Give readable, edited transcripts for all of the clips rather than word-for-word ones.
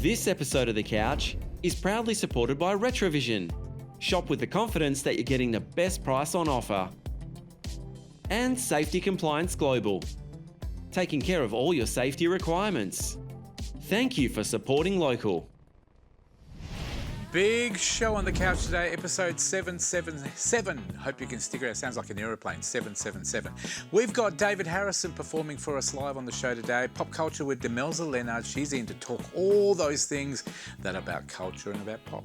This episode of The Couch is proudly supported by Retrovision. Shop with the confidence that you're getting the best price on offer. And Safety Compliance Global, taking care of all your safety requirements. Thank you for supporting local. Big show on the couch today, episode 777. Hope you can stick around. Sounds like an aeroplane, 777. We've got David Harrison performing for us live on the show today. Pop culture with Demelza Leonard. She's in to talk all those things that are about culture and about pop.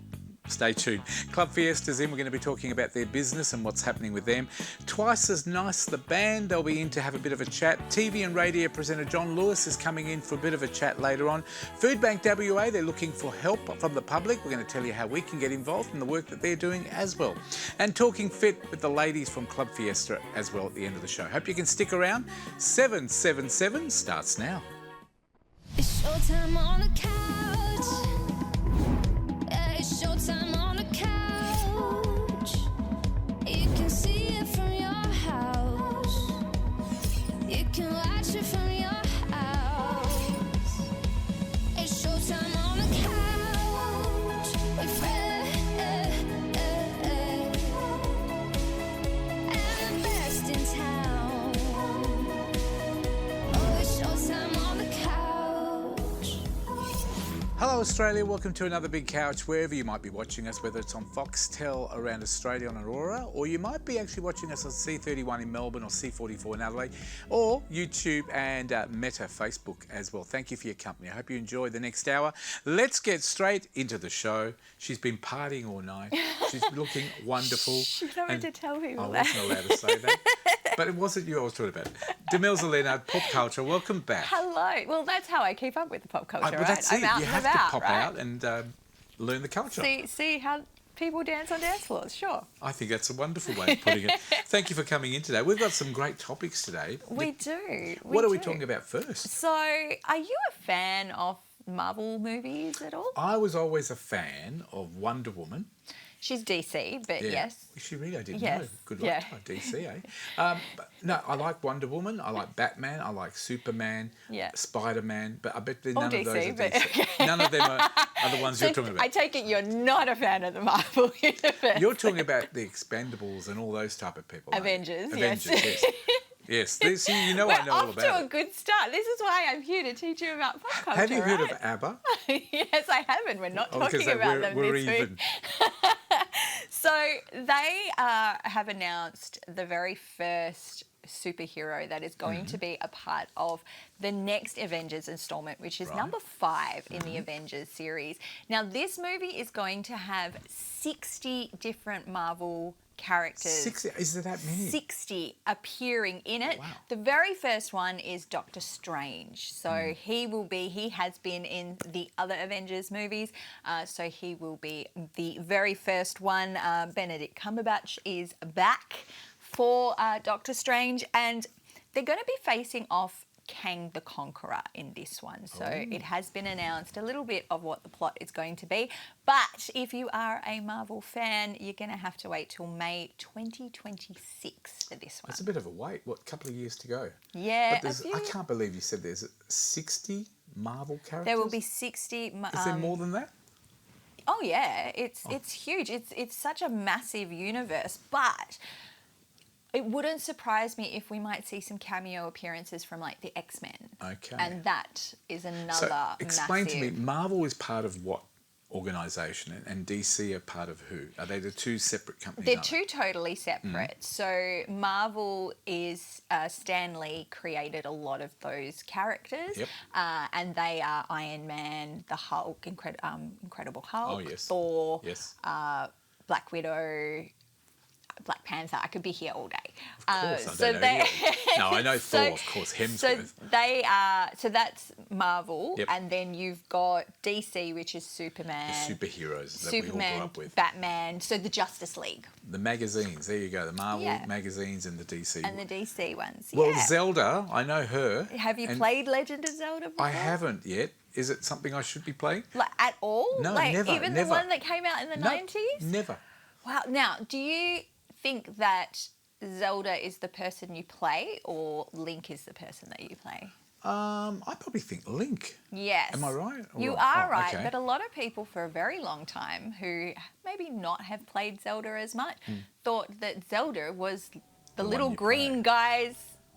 Stay tuned. Club Fiesta's in. We're going to be talking about their business and what's happening with them. Twice as Nice, the band, they'll be in to have a bit of a chat. TV and radio presenter John Lewis is coming in for a bit of a chat later on. Food Bank WA, they're looking for help from the public. We're going to tell you how we can get involved in the work that they're doing as well. And talking fit with the ladies from Club Fiesta as well at the end of the show. Hope you can stick around. 777 starts now. It's showtime on the couch. Yeah, it's showtime on the couch. You can see it from your house. You can watch it from your house. It's showtime on the couch with Fred and the best in town. Oh, it's showtime on the couch. Hello Australia, welcome to another Big Couch, wherever you might be watching us, whether it's on Foxtel around Australia on Aurora, or you might be actually watching us on C31 in Melbourne or C44 in Adelaide, or YouTube and Meta Facebook as well. Thank you for your company. I hope you enjoy the next hour. Let's get straight into the show. She's been partying all night. She's looking wonderful. You don't need to tell people I that. wasn't allowed to say that. But it wasn't you I was talking about. Demelza Leonard, Pop Culture, welcome back. Hello. Well, that's how I keep up with the pop culture, Well, right? that's it. I'm out You and have about, to pop right? out and learn the culture. See how people dance on dance floors. Sure. I think that's a wonderful way of putting it. Thank you for coming in today. We've got some great topics today. We do. What are we talking about first? So, are you a fan of Marvel movies at all? I was always a fan of Wonder Woman. She's DC, but yes. Is she really? I didn't Yes. know. Good Yeah. luck, DC, eh? But no, I like Wonder Woman. I like Batman. I like Superman. Yeah. Spider-Man. But I bet none All of those DC, are but DC. None of them are the ones you're talking about. I take it you're not a fan of the Marvel universe. You're talking about the Expendables and all those type of people. aren't you? Avengers, yes. Avengers, yes. See, you know We're I know all off about to it. a good start. This is why I'm here to teach you about pop culture. Have you heard right? of ABBA? Yes, I have, and we're not Oh, because talking about them we're this week. even. So they have announced the very first superhero that is going to be a part of the next Avengers installment, which is Right. number 5 in the Avengers series. Now, this movie is going to have 60 different Marvel characters. 60, is there that many? 60 appearing in it. Wow. The very first one is Doctor Strange. So he has been in the other Avengers movies. So he will be the very first one. Benedict Cumberbatch is back for Doctor Strange, and they're going to be facing off Kang the Conqueror in this one. So it has been announced a little bit of what the plot is going to be. But if you are a Marvel fan, you're going to have to wait till May 2026 for this one. It's a bit of a wait. What, couple of years to go? Yeah, But I can't believe you said there's 60 Marvel characters. there will be 60. Is there more than that? Oh yeah, it's huge. It's such a massive universe, but it wouldn't surprise me if we might see some cameo appearances from like the X-Men. Okay. And that is another So explain massive... to me, Marvel is part of what organisation, and DC are part of who? Are they the two separate companies? They're aren't two totally separate. So Marvel is Stan Lee created a lot of those characters, Yep. and they are Iron Man, the Hulk, Incredible Hulk, Oh, yes. Thor, Yes. Black Widow, Black Panther. I could be here all day. Of course, I so don't know they, any of them. No, I know so- Thor, of course, Hemsworth. So they are. So that's Marvel, Yep. and then you've got DC, which is Superman. The superheroes that we all Superman, grew up with. Batman. So the Justice League The magazines, there you go, the Marvel Yeah. magazines and the DC. and the DC ones. Well, yeah. Zelda, I know her. Have you and played Legend of Zelda before? I haven't yet. Is it something I should be playing? Like, at all? No, like, never, even never. the one that came out in the No, 90s? never. Wow. Now, do you think that Zelda is the person you play or Link is the person that you play? I probably think Link. Yes. Am I right? Or You wrong? are Oh, right, okay. but a lot of people for a very long time who maybe not have played Zelda as much thought that Zelda was the one little you green play. guy's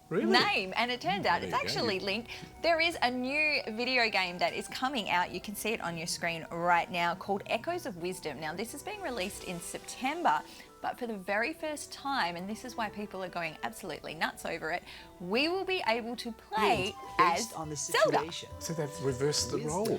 Really? name, and it turns out there it's you go. actually Link. There is a new video game that is coming out. You can see it on your screen right now, called Echoes of Wisdom. Now, this is being released in September, but for the very first time, and this is why people are going absolutely nuts over it, we will be able to play as based on the Zelda. situation. So they've reversed the role.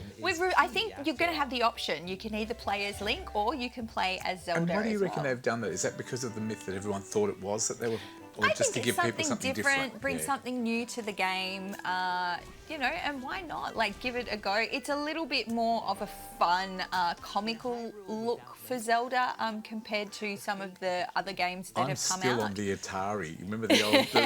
I think you're going to have the option. You can either play as Link or you can play as Zelda. And why do you as reckon well. they've done that? Is that because of the myth that everyone thought it was that they were, or I just to think give it's people something different? bring Yeah. something new to the game, and why not? Like, give it a go. It's a little bit more of a fun, comical look for Zelda compared to some of the other games that I'm have come still out. on the Atari. Remember the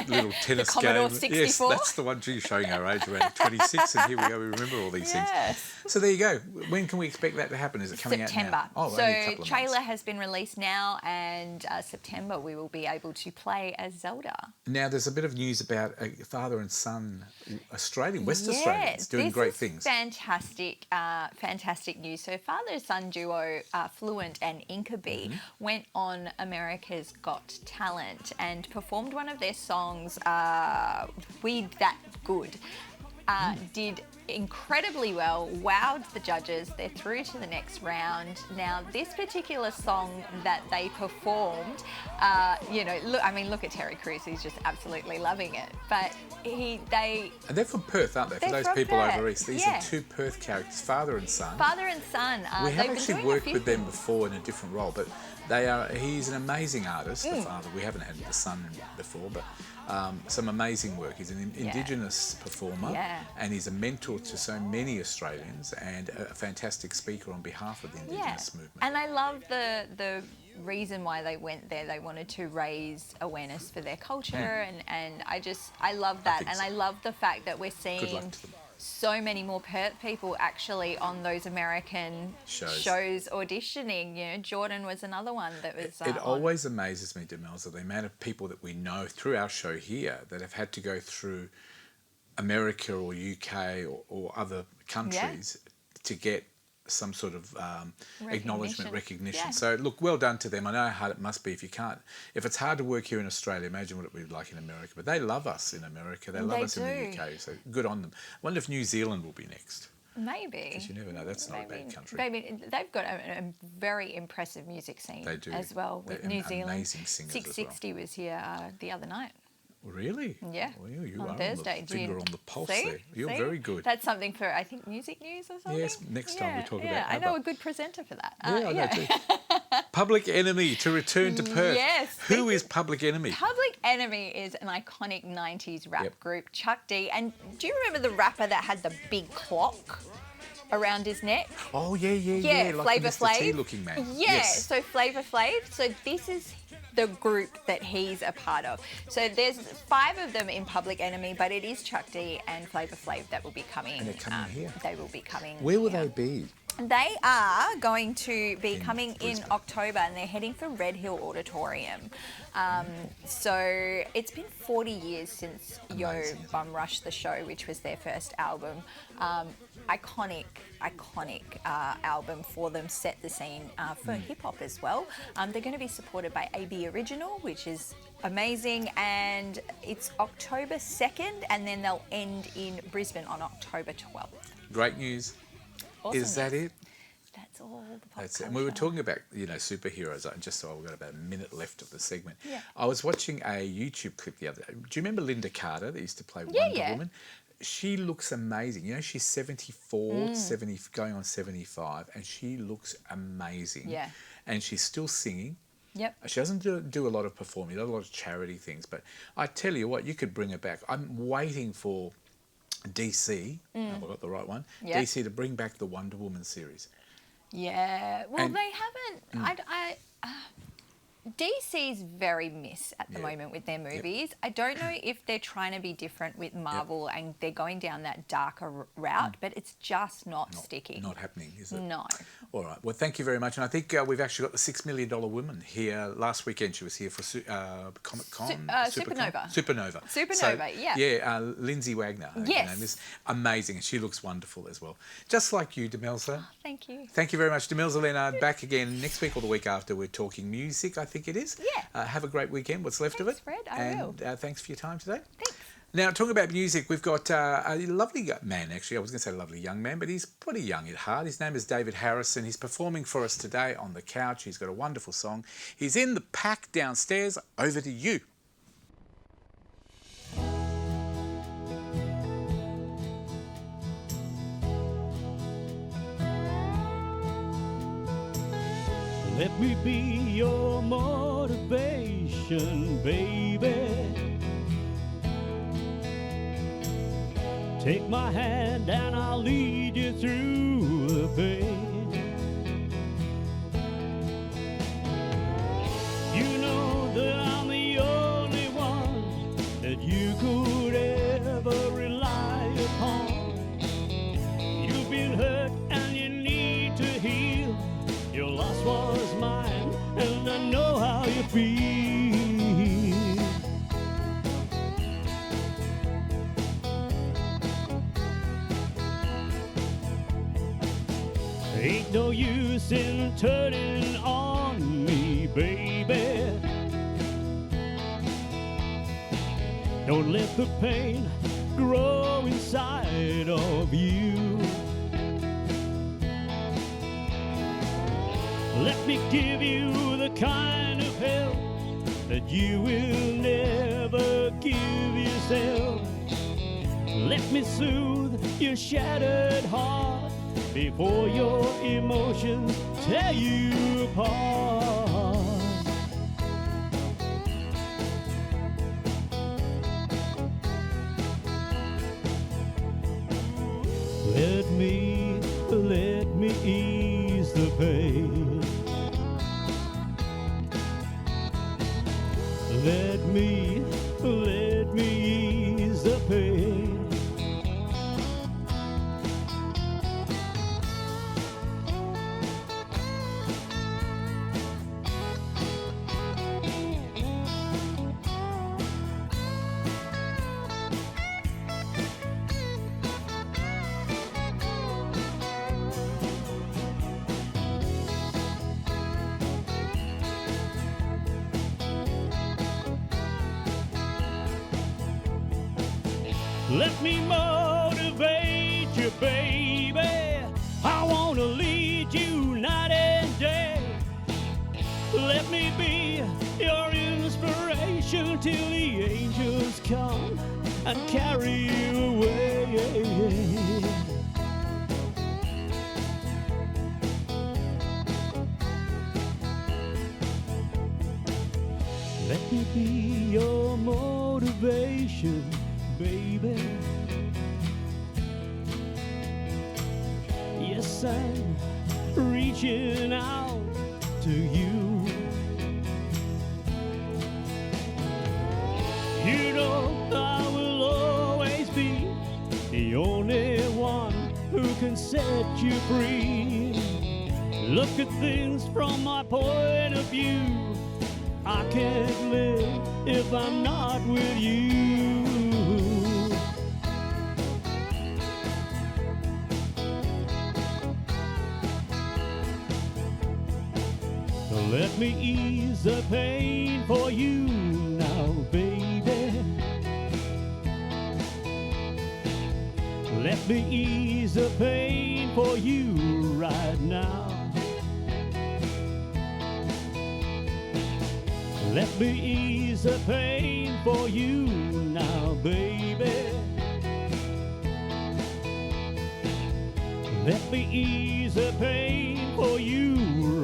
little tennis Commodore game? 64? Yes, that's the one. Gee, showing our age. We're 26, and here we go. We remember all these things. Yes. So there you go. When can we expect that to happen? Is it coming September. out now? Oh, So only a couple of trailer months. has been released now, and September we will be able to play as Zelda. Now there's a bit of news about a father and son Australian, West Australians doing this great is things. Fantastic, fantastic news. So father-son duo Fluent and Inkabee Mm-hmm. went on America's Got Talent and performed one of their songs, We That Good. Did incredibly well, wowed the judges. They're through to the next round. Now, this particular song that they performed, look at Terry Crews, he's just absolutely loving it. But And they're from Perth, aren't they? For They're those from people Perth, over east. These yeah. are two Perth characters, father and son. father and son, We have they've been actually doing worked a few with them things. before in a different role, but he's an amazing artist, the father. We haven't had the son before, but some amazing work. He's an Indigenous performer, Yeah. and he's a mentor to so many Australians and a fantastic speaker on behalf of the Indigenous movement. And I love the reason why they went there. They wanted to raise awareness for their culture, and I love that. think And so. I love the fact that we're Good seeing luck to them. so many more Perth people actually on those American Shows. auditioning. You know, Jordan was another one that was. It on. always amazes me, Demelza, the amount of people that we know through our show here that have had to go through America or UK or other countries to get some sort of acknowledgement, recognition. Yeah. So look, well done to them. I know how hard it must be if it's hard to work here in Australia, imagine what it would be like in America. But they love us in America. They love They us in the do. UK. So good on them. I wonder if New Zealand will be next. Maybe. Because you never know. That's not a bad country. Maybe they've got a very impressive music scene They do. as well with They're New Zealand. amazing singers as well. 660 was here the other night. Really? Yeah. Well, you on are Thursday. on the finger on the pulse See? there. You're See? very good. That's something for, I think, Music News or something. Yes, next time we talk about Yeah, I know ABBA. a good presenter for that. Yeah, I know too. Public Enemy to return to Perth. Yes. Who is Public Enemy? Public Enemy is an iconic 90s rap Yep. group, Chuck D. And do you remember the rapper that had the big clock around his neck? Oh, yeah. Like Flavor the Mr. T Flav. looking man. Yeah, Yes. so Flavor Flav. So this is the group that he's a part of. So there's 5 of them in Public Enemy, but it is Chuck D and Flavor Flav that will be coming. And they're coming here. They will be coming. Where will here. they be? They are going to be In coming in Brisbane. October, and they're heading for Red Hill Auditorium. So it's been 40 years since Yo Amazing, isn't it? Bum Rush the Show, which was their first album. Iconic album for them, set the scene for hip hop as well. They're going to be supported by AB Original, which is amazing, and it's October 2nd, and then they'll end in Brisbane on October 12th. Great news. Awesome Is that news. it? That's all the pop That's it. And we were culture. talking about, superheroes. Just so we've got about a minute left of the segment. Yeah. I was watching a YouTube clip the other day. Do you remember Linda Carter that used to play Yeah, Wonder yeah. Woman? She looks amazing. She's 74, 70, going on 75, and she looks amazing. Yeah. And she's still singing. Yep. She doesn't do a lot of performing, not a lot of charity things, but I tell you what, you could bring her back. I'm waiting for DC, have I got the right one? Yeah. DC to bring back the Wonder Woman series. Yeah. Well, And- they haven't. DC's very miss at the moment with their movies. I don't know if they're trying to be different with Marvel and they're going down that darker route, but it's just not sticking. Not happening, is it? No. All right. Well, thank you very much. And I think we've actually got the $6 Million Woman here. Last weekend she was here for Comic Con. Supernova. Supernova. Supernova, yeah. Yeah, Lindsay Wagner. Her Yes. name is amazing. And she looks wonderful as well. Just like you, Demelza. Thank you. Thank you very much, Demelza Leonard. Back again next week or the week after. We're talking music, I think it is. Yeah. Have a great weekend, what's left of it. Thanks, Fred. I will. And thanks for your time today. Thanks. Now, talking about music, we've got a lovely man, actually. I was going to say lovely young man, but he's pretty young at heart. His name is David Harrison. He's performing for us today on the couch. He's got a wonderful song. He's in the pack downstairs. Over to you. Let me be your motivation, baby. Take my hand and I'll lead you through the pain. You know that I'm the only one that you could ever rely upon. You've been hurt and you need to heal. Your loss was mine, and I know how you feel. Ain't no use in turning on me, baby. Don't let the pain grow inside of you. Let me give you the kind of help that you will never give yourself. Let me soothe your shattered heart before your emotions tear you apart. Let me ease the pain. Let me ease the pain. Let me motivate you, baby. I want to lead you night and day. Let me be your inspiration till the angels come and carry you away. Let me be your motivation, baby. Yes, I'm reaching out to you. You know I will always be the only one who can set you free. Look at things from my point of view. I can't live if I'm not with you. Let me ease the pain for you now, baby. Let me ease the pain for you right now. Let me ease the pain for you now, baby. Let me ease the pain for you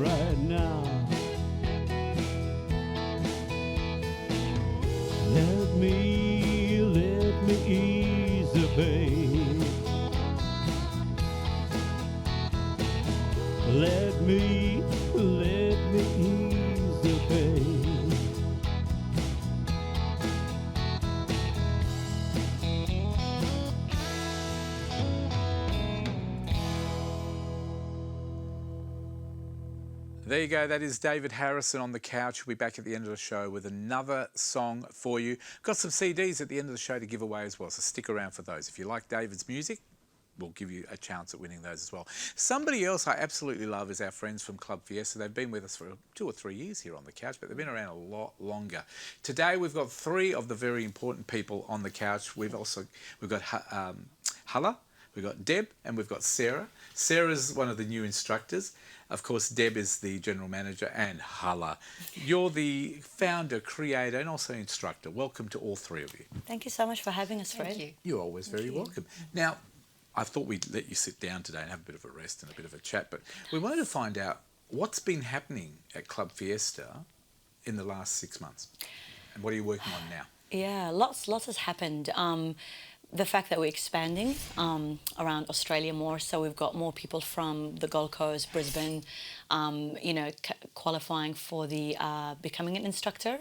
right now. Let me ease the pain. Let me ease the pain. There you go. That is David Harrison on the couch. We'll be back at the end of the show with another song for you. Got some CDs at the end of the show to give away as well, so stick around for those. If you like David's music, we'll give you a chance at winning those as well. Somebody else I absolutely love is our friends from Club Fiesta. They've been with us for 2 or 3 years here on the couch, but they've been around a lot longer. Today we've got 3 of the very important people on the couch. We've got Hala, we've got Deb, and we've got Sarah. Sarah's one of the new instructors. Of course, Deb is the general manager, and Hala, you're the founder, creator, and also instructor. Welcome to all 3 of you. Thank you so much for having us, Fred. Thank you. You're always very welcome. Now, I thought we'd let you sit down today and have a bit of a rest and a bit of a chat, but we wanted to find out what's been happening at Club Fiesta in the last 6 months, and what are you working on now? Yeah, lots has happened. The fact that we're expanding around Australia more, so we've got more people from the Gold Coast, Brisbane, qualifying for the becoming an instructor,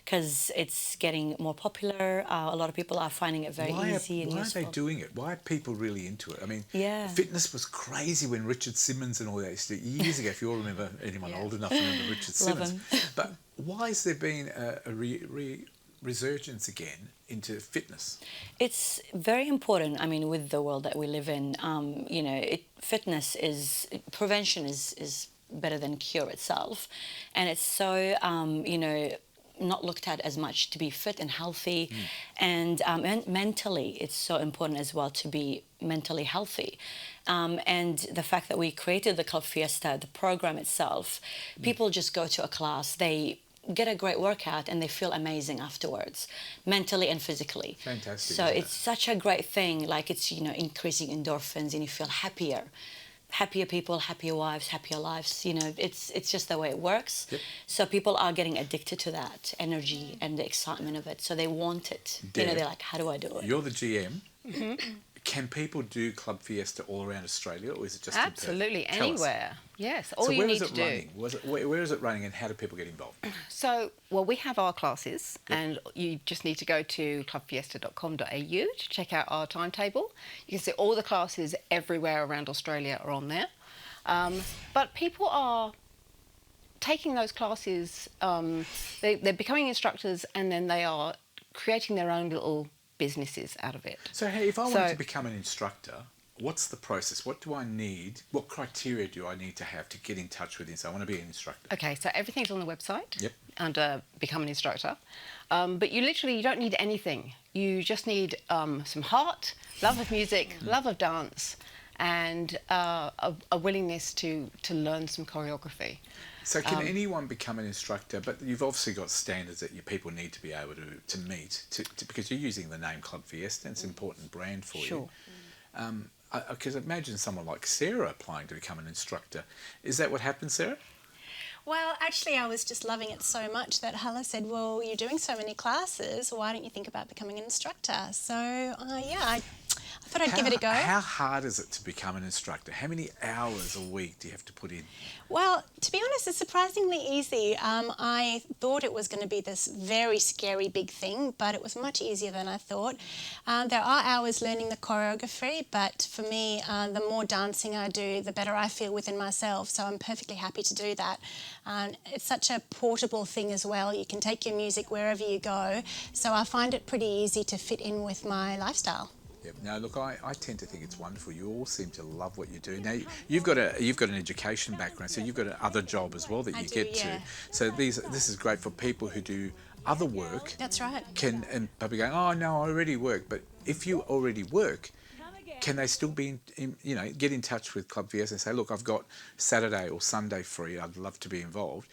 because it's getting more popular. A lot of people are finding it very easy and why useful. are they doing it? Why are people really into it? I mean, Yeah. fitness was crazy when Richard Simmons and all that used to, years ago, if you all remember, anyone old enough to remember Richard Love Simmons. him. But why has there been a resurgence again into fitness? It's very important. I mean, with the world that we live in, fitness is prevention is better than cure itself, and it's so not looked at as much to be fit and healthy, and mentally it's so important as well to be mentally healthy. And the fact that we created the Club Fiesta, the program itself, people just go to a class, they get a great workout and they feel amazing afterwards, mentally and physically. Fantastic, So isn't it's such a great thing, like it's increasing endorphins and you feel happier people, happier wives, happier lives. It's just the way it works. Yep. So people are getting addicted to that energy and the excitement of it, so they want it. Deb, They're like, how do I do it? You're the GM. Can people do Club Fiesta all around Australia, or is it just in Perth? Absolutely, Tell us. anywhere. Yes, all So you where need is it to do. running? Where is it running, and how do people get involved? So, well, we have our classes, and you just need to go to clubfiesta.com.au to check out our timetable. You can see all the classes everywhere around Australia are on there. But people are taking those classes, they're becoming instructors, and then they are creating their own little businesses out of it. So, hey, if I wanted So- to become an instructor, what's the process? What do I need? What criteria do I need to have to get in touch with you? So I want to be an instructor. Okay, so everything's on the website. Yep. Under Become an Instructor. But you don't need anything. You just need some heart, love of music, love of dance, and a willingness to learn some choreography. So can anyone become an instructor? But you've obviously got standards that you people need to be able to meet because you're using the name Club Fiesta. And it's an important brand for Sure. you. Because imagine someone like Sarah applying to become an instructor. Is that what happened, Sarah? Well, actually, I was just loving it so much that Hala said, well, you're doing so many classes, why don't you think about becoming an instructor? So, I thought I'd give it a go. How hard is it to become an instructor? How many hours a week do you have to put in? Well, to be honest, it's surprisingly easy. I thought it was going to be this very scary big thing, but it was much easier than I thought. There are hours learning the choreography, but for me, the more dancing I do, the better I feel within myself. So I'm perfectly happy to do that. It's such a portable thing as well. You can take your music wherever you go. So I find it pretty easy to fit in with my lifestyle. Yep. Now, look, I tend to think it's wonderful. You all seem to love what you do. Now, you've got an education background, so you've got another job as well that you get yeah. to. So this is great for people who do other work. That's right. And probably going, oh no, I already work. But if you already work, can they still be get in touch with Club Fiesta and say, look, I've got Saturday or Sunday free. I'd love to be involved.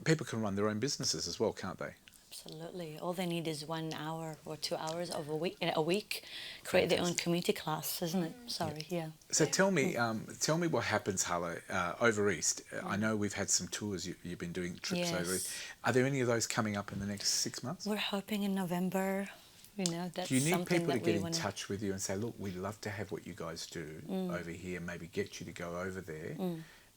People can run their own businesses as well, can't they? Absolutely. All they need is 1 hour or 2 hours of a week. Create their own community class, isn't it? Sorry, yeah. So tell me what happens, Hala, over East. I know we've had some tours. You've been doing trips over East. Are there any of those coming up in the next 6 months? We're hoping in November. That's do you need something people to that get we in wanna... touch with you and say, look, we'd love to have what you guys do over here, maybe get you to go over there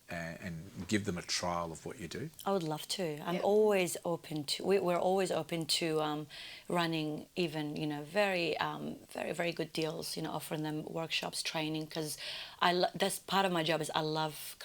and give them a trial of what you do? I would love to. I'm always open to. We're always open to running even very very good deals. Offering them workshops, training, because that's part of my job. Is I love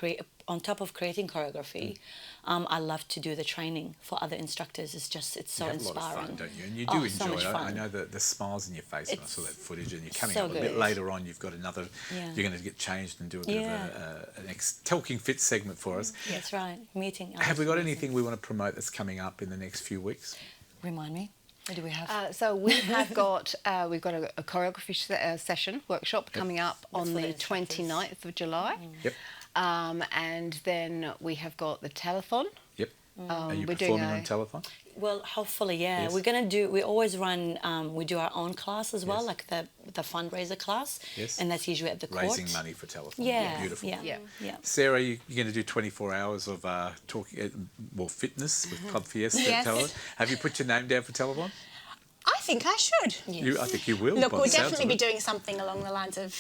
on top of creating choreography, I love to do the training for other instructors. It's so You have inspiring. a lot of fun, don't you? And you do so enjoy much it. I fun. know the smiles in your face when I saw that footage, and you're coming So up a bit good. later on. You've got another. Yeah. You're going to get changed and do a bit Yeah. of an Talking Fit segment for us. That's right. Meeting. Have we got others. anything we want to promote that's coming up in the next few weeks? Remind me. What do we have? So we have got we've got a choreography session workshop coming up on for the the instructors. 29th of July. Yep. And then we have got the telethon. Yep. Are you we're doing performing on telethon? Well, hopefully, yeah. Yes. We're gonna do. We always run. We do our own class as well, Yes. like the fundraiser class. Yes. And that's usually at the court. Raising money for telethon. Yeah. Beautiful. Yeah. Yeah. Yeah. Sarah, you're going to do 24 hours of talking, fitness with Club Fiesta. Yes. Telethon. Have you put your name down for telethon? I think I should. I think you will. Look, by we'll the sounds definitely of be it. doing something along the lines of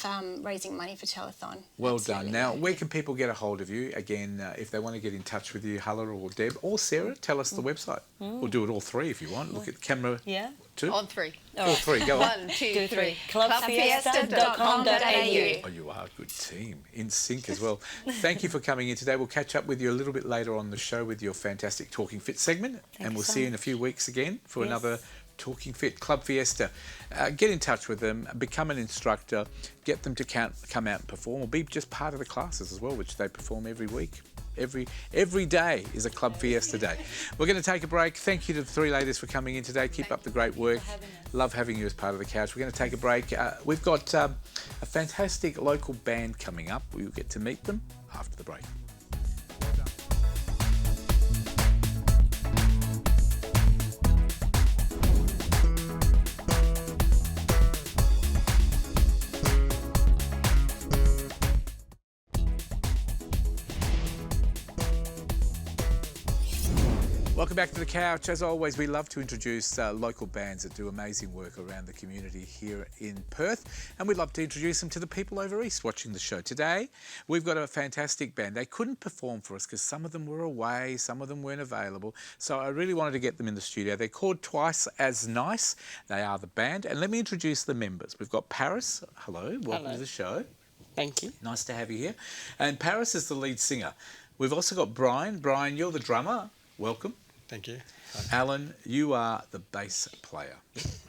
raising money for telethon. Well Absolutely. done. Now, where can people get a hold of you? Again, if they want to get in touch with you, Hala or Deb or Sarah, tell us the website. We'll do it all three if you want. Look at the camera. Yeah. Two? On 3. All three. Go on. 1, 2, 2, 3. 3. Clubfiesta.com.au. Oh, you are a good team. In sync as well. Thank you for coming in today. We'll catch up with you a little bit later on the show with your fantastic Talking Fit segment. And you we'll so see you in a much. few weeks again for Yes. another Talking Fit. Club Fiesta. Get in touch with them, become an instructor, get them to come out and perform, or be just part of the classes as well, which they perform every week. Every day is a Club Fiesta day. We're going to take a break. Thank you to the three ladies for coming in today. Keep up the great work. Love having you as part of the couch. We're going to take a break. We've got a fantastic local band coming up. We'll get to meet them after the break. Welcome back to the couch. As always, we love to introduce local bands that do amazing work around the community here in Perth, and we'd love to introduce them to the people over east watching the show. Today, we've got a fantastic band. They couldn't perform for us because some of them were away, some of them weren't available, so I really wanted to get them in the studio. They're called Twice as Nice. They are the band, and let me introduce the members. We've got Paris. Hello, welcome to the show. Thank you. Nice to have you here. And Paris is the lead singer. We've also got Brian. Brian, you're the drummer. Welcome. Thank you. Alan, you are the bass player.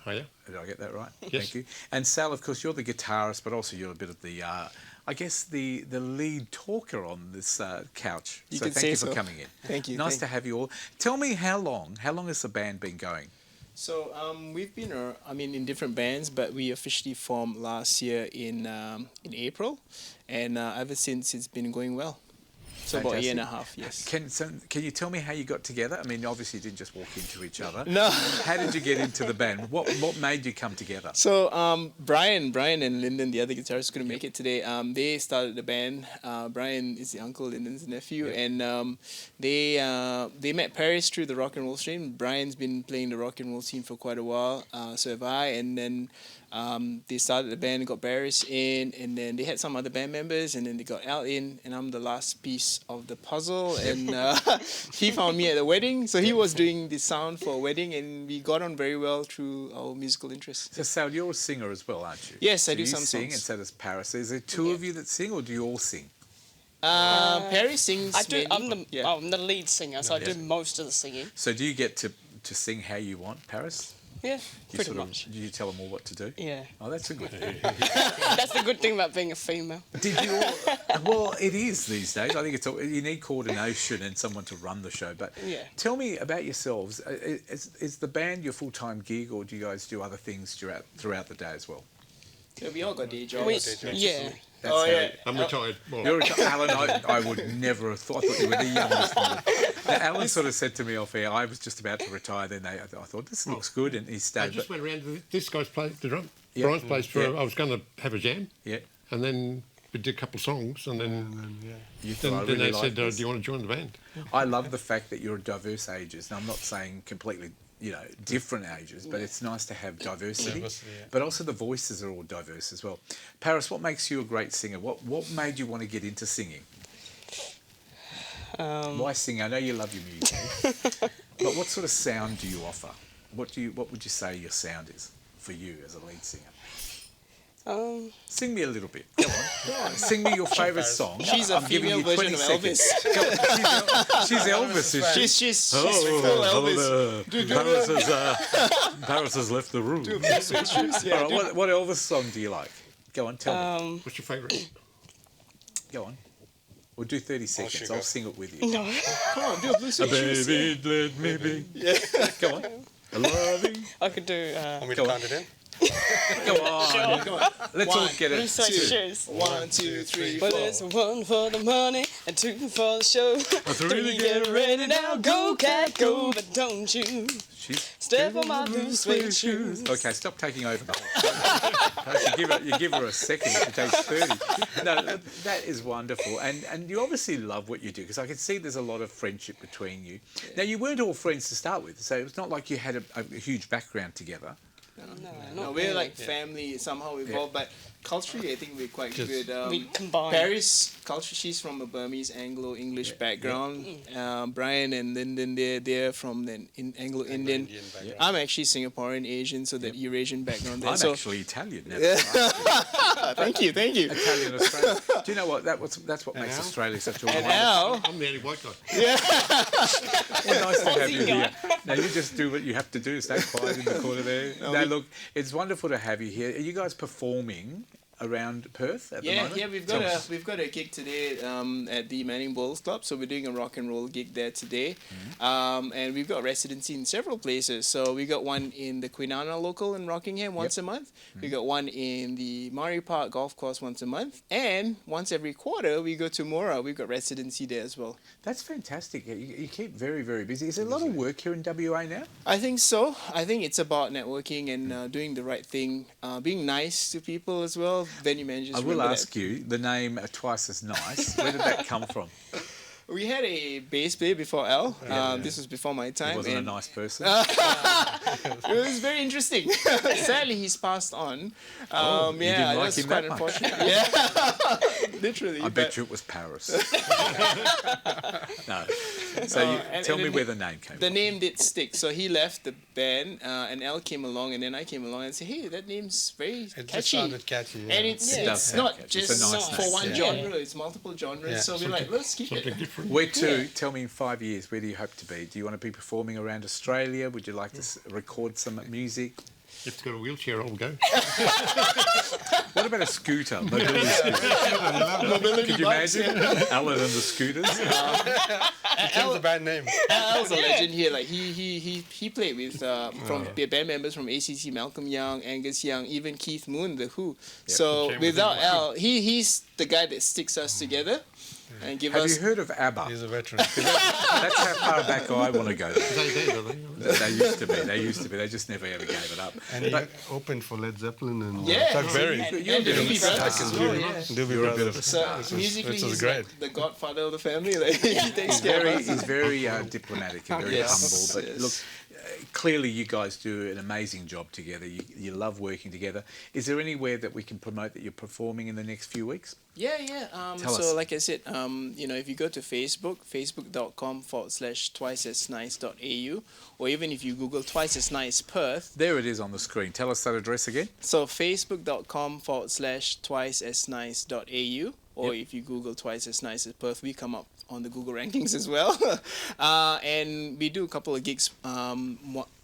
Oh, yeah. Did I get that right? Yes. Thank you. And Sal, of course, you're the guitarist, but also you're a bit of the, I guess, the lead talker on this couch. You so could thank say you for so. coming in. Thank you. Nice to have you all. Tell me how long has the band been going? So we've been, in different bands, but we officially formed last year in April, and ever since it's been going well. So about a year and a half, yes. Can you tell me how you got together? I mean, obviously you didn't just walk into each other. No. How did you get into the band? What made you come together? So Brian and Lyndon, the other guitarist, couldn't make it today. They started the band. Brian is the uncle, Lyndon's the nephew, and they met Paris through the rock and roll scene. Brian's been playing the rock and roll scene for quite a while, so have I. And then they started the band and got Paris in, and then they had some other band members, and then they got Al in, and I'm the last piece of the puzzle. And he found me at the wedding, so he was doing the sound for a wedding, and we got on very well through our musical interests. So Sal, you're a singer as well, aren't you? Yes, I So do you some sing, songs. and so does Paris. Is there two of you that sing, or do you all sing? Paris sings. I do. mainly. I'm the lead singer, so I do most of the singing. So do you get to sing how you want, Paris? Yeah, You pretty sort of- much. do you tell them all what to do? Yeah, Oh, that's a good thing. that's the good thing about being a female. Did you all? Well, it is these days. I think it's all, you need coordination and someone to run the show. But Yeah. tell me about yourselves. Is the band your full-time gig, or do you guys do other things throughout the day as well? Yeah, we all got day jobs. Yeah, That's Oh, how yeah. I'm retired. Well, You're Alan, I would never have thought. I thought you were the youngest one. Now, Alan sort of said to me off air, I was just about to retire. Then I thought this looks good, and he I stayed. just But, went around to this guy's place, the drum. Yeah. Brian's place for. Yeah. I was going to have a jam, yeah, and then we did a couple of songs, and then you thought I then really they liked said, this. "Do you want to join the band?" I love the fact that you're diverse ages. Now, I'm not saying completely, different ages, but it's nice to have diversity. But also the voices are all diverse as well. Paris, what makes you a great singer? What made you want to get into singing? Why sing? I know you love your music, but what sort of sound do you offer? What would you say your sound is for you as a lead singer? Sing me a little bit. Come on. Go on. Sing me your favourite song. She's a I'm giving female you 20 version of Elvis. seconds. Come on. She's Elvis, is she? She's full Elvis. Paris has left the room. Yeah, All right, what Elvis song do you like? Go on, tell me. What's your favourite? Go on. We'll do 30 seconds. I'll sing it with you. No. Come on, do a blue suit shoes. Baby, let me be. Yeah. Go on. I love you. I could do Want me Go to on. count it in? Go on. Come on. Let's all One, get blue it. suede shoes. 1, 2, 3, But 4. it's one for the money and two for the show. Three, Get ready now, go cat go, but don't you She's step on my blue suede shoes. Okay, stop taking over. you give her a second. She takes 30. No, that is wonderful, and you obviously love what you do because I can see there's a lot of friendship between you. Now you weren't all friends to start with, so it's not like you had a huge background together. No, we're like family somehow involved, but culturally I think we're quite good. We combine. Paris culture, she's from a Burmese Anglo-English background. Brian and Lyndon, they're from an Anglo-Indian. I'm actually Singaporean Asian, so that Eurasian background there. I'm So actually Italian. Now. thank you. Italian Australian. Do you know what? That's what makes Australia such a And wonderful. Al, I'm the only white guy. Well, nice to have you here. Now you just do what you have to do. Stay quiet in the corner there. Now look, it's wonderful to have you here. Are you guys performing around Perth at the moment? Yeah, we've got a gig today at the Manning Bowls Club. So we're doing a rock and roll gig there today, and we've got residency in several places. So we got one in the Kwinana local in Rockingham once a month. We got one in the Murray Park Golf Course once a month, and once every quarter we go to Mora. We've got residency there as well. That's fantastic. You keep very, very busy. Is there a lot of work here in WA now? I think so. I think it's about networking and doing the right thing, being nice to people as well. Venue managers. I will remember ask you the name Twice as Nice. Where did that come from? We had a bass player before Al. This was before my time. He wasn't a and nice person. it was very interesting. Sadly, he's passed on. You Yeah, didn't like that's him quite that much. unfortunate. Yeah, literally. I bet you it was Paris. No. So tell me where the name came The from. name did stick. So he left the band, and Al came along, and then I came along and said, "Hey, that name's very It just catchy." sounded catchy. Yeah. And it's It does sound not catchy. It's just a nice for name. one Yeah. genre; it's multiple genres. Yeah. So we're like, let's keep Something it. different. Where to? Tell me in 5 years, where do you hope to be? Do you want to be performing around Australia? Would you like to record some music? If it's got a wheelchair, I'll go. What about a scooter? Mobility scooter? Could you imagine? Alan and the scooters? It's a bad name. Al's a legend here. Like he played with from band members from ACC, Malcolm Young, Angus Young, even Keith Moon, The Who. So Came with without him. Al, he's the guy that sticks us together and give Have us. you heard of ABBA? He's a veteran. That's how far back I want to go. They did, are they? They used to be. They used to be. They just never ever gave it up. And he But opened for Led Zeppelin and Yeah, Chuck Berry. and You're a bit of a Doobie Brothers star. as well. Yeah. Doobie You're a bit of Brothers. So This musically, was he's great. like the godfather of the family. Like, he takes care of us. he's very diplomatic and very Yes, humble. But yes. look, clearly you guys do an amazing job together. You love working together. Is there anywhere that we can promote that you're performing in the next few weeks? Yeah. Tell So us. like I said, if you go to Facebook, facebook.com/twiceasnice.au, or even if you Google Twice as Nice Perth, There it is on the screen. Tell us that address again. so facebook.com/twiceasnice.au, or if you Google Twice as Nice as Perth, we come up on the Google rankings as well. And we do a couple of gigs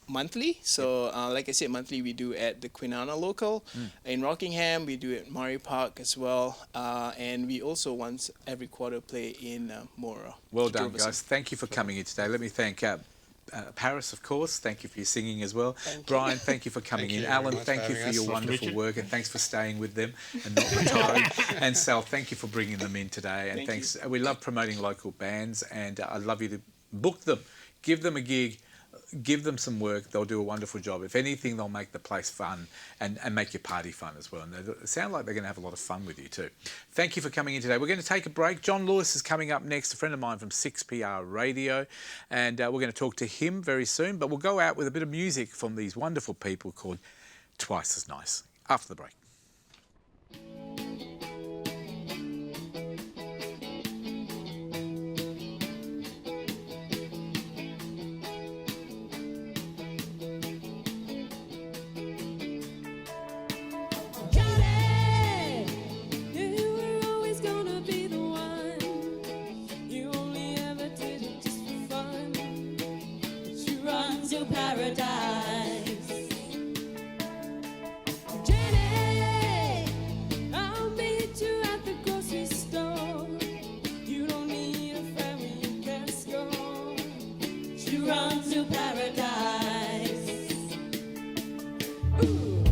monthly. So like I said, monthly we do at the Kwinana local in Rockingham. We do it at Murray Park as well, and we also once every quarter play in Mora. Well The two done, of us. guys. Thank you for coming in today. Let me thank Paris, of course. Thank you for your singing as well. Brian, thank you for coming Thank in. you very Alan, much thank for you having for us. your Nice to wonderful meet you. work, and thanks for staying with them and not retiring. And Sal, thank you for bringing them in today. And Thank thanks. We love promoting local bands, and I'd love you to book them, give them a gig. Give them some work, they'll do a wonderful job. If anything, they'll make the place fun and make your party fun as well. And they sound like they're going to have a lot of fun with you too. Thank you for coming in today. We're going to take a break. John Lewis is coming up next, a friend of mine from 6PR Radio. And we're going to talk to him very soon. But we'll go out with a bit of music from these wonderful people called Twice as Nice after the break. Got it. to paradise. Jenny, I'll meet you at the grocery store. You don't need a friend when you can score. To run to paradise. Ooh.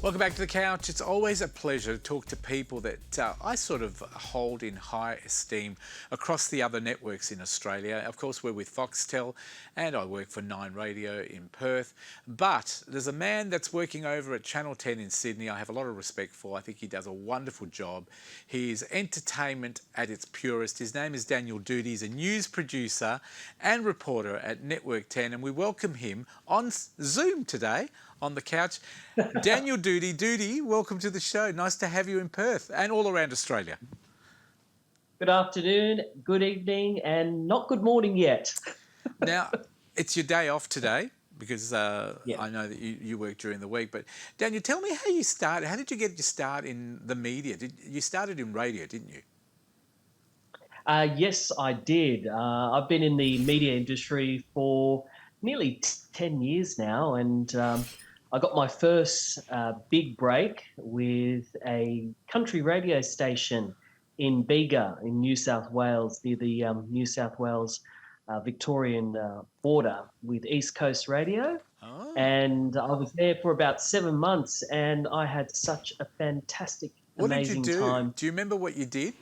Welcome back to the couch. It's always a pleasure to talk to people that I sort of hold in high esteem across the other networks in Australia. Of course, we're with Foxtel and I work for Nine Radio in Perth. But there's a man that's working over at Channel 10 in Sydney I have a lot of respect for. I think he does a wonderful job. He is entertainment at its purest. His name is Daniel Doody. He's a news producer and reporter at Network 10 and we welcome him on Zoom today on the couch. Daniel Doody. Doody, welcome to the show. Nice to have you in Perth and all around Australia. Good afternoon, good evening, and not good morning yet. Now, it's your day off today because I know that you work during the week. But Daniel, tell me how you started. How did you get your start in the media? You started in radio, didn't you? Yes, I did. I've been in the media industry for nearly 10 years now, and I got my first big break with a country radio station in Bega in New South Wales, near the New South Wales Victorian border with East Coast Radio. Oh. And I was there for about 7 months and I had such a fantastic, amazing time. Do you remember what you did?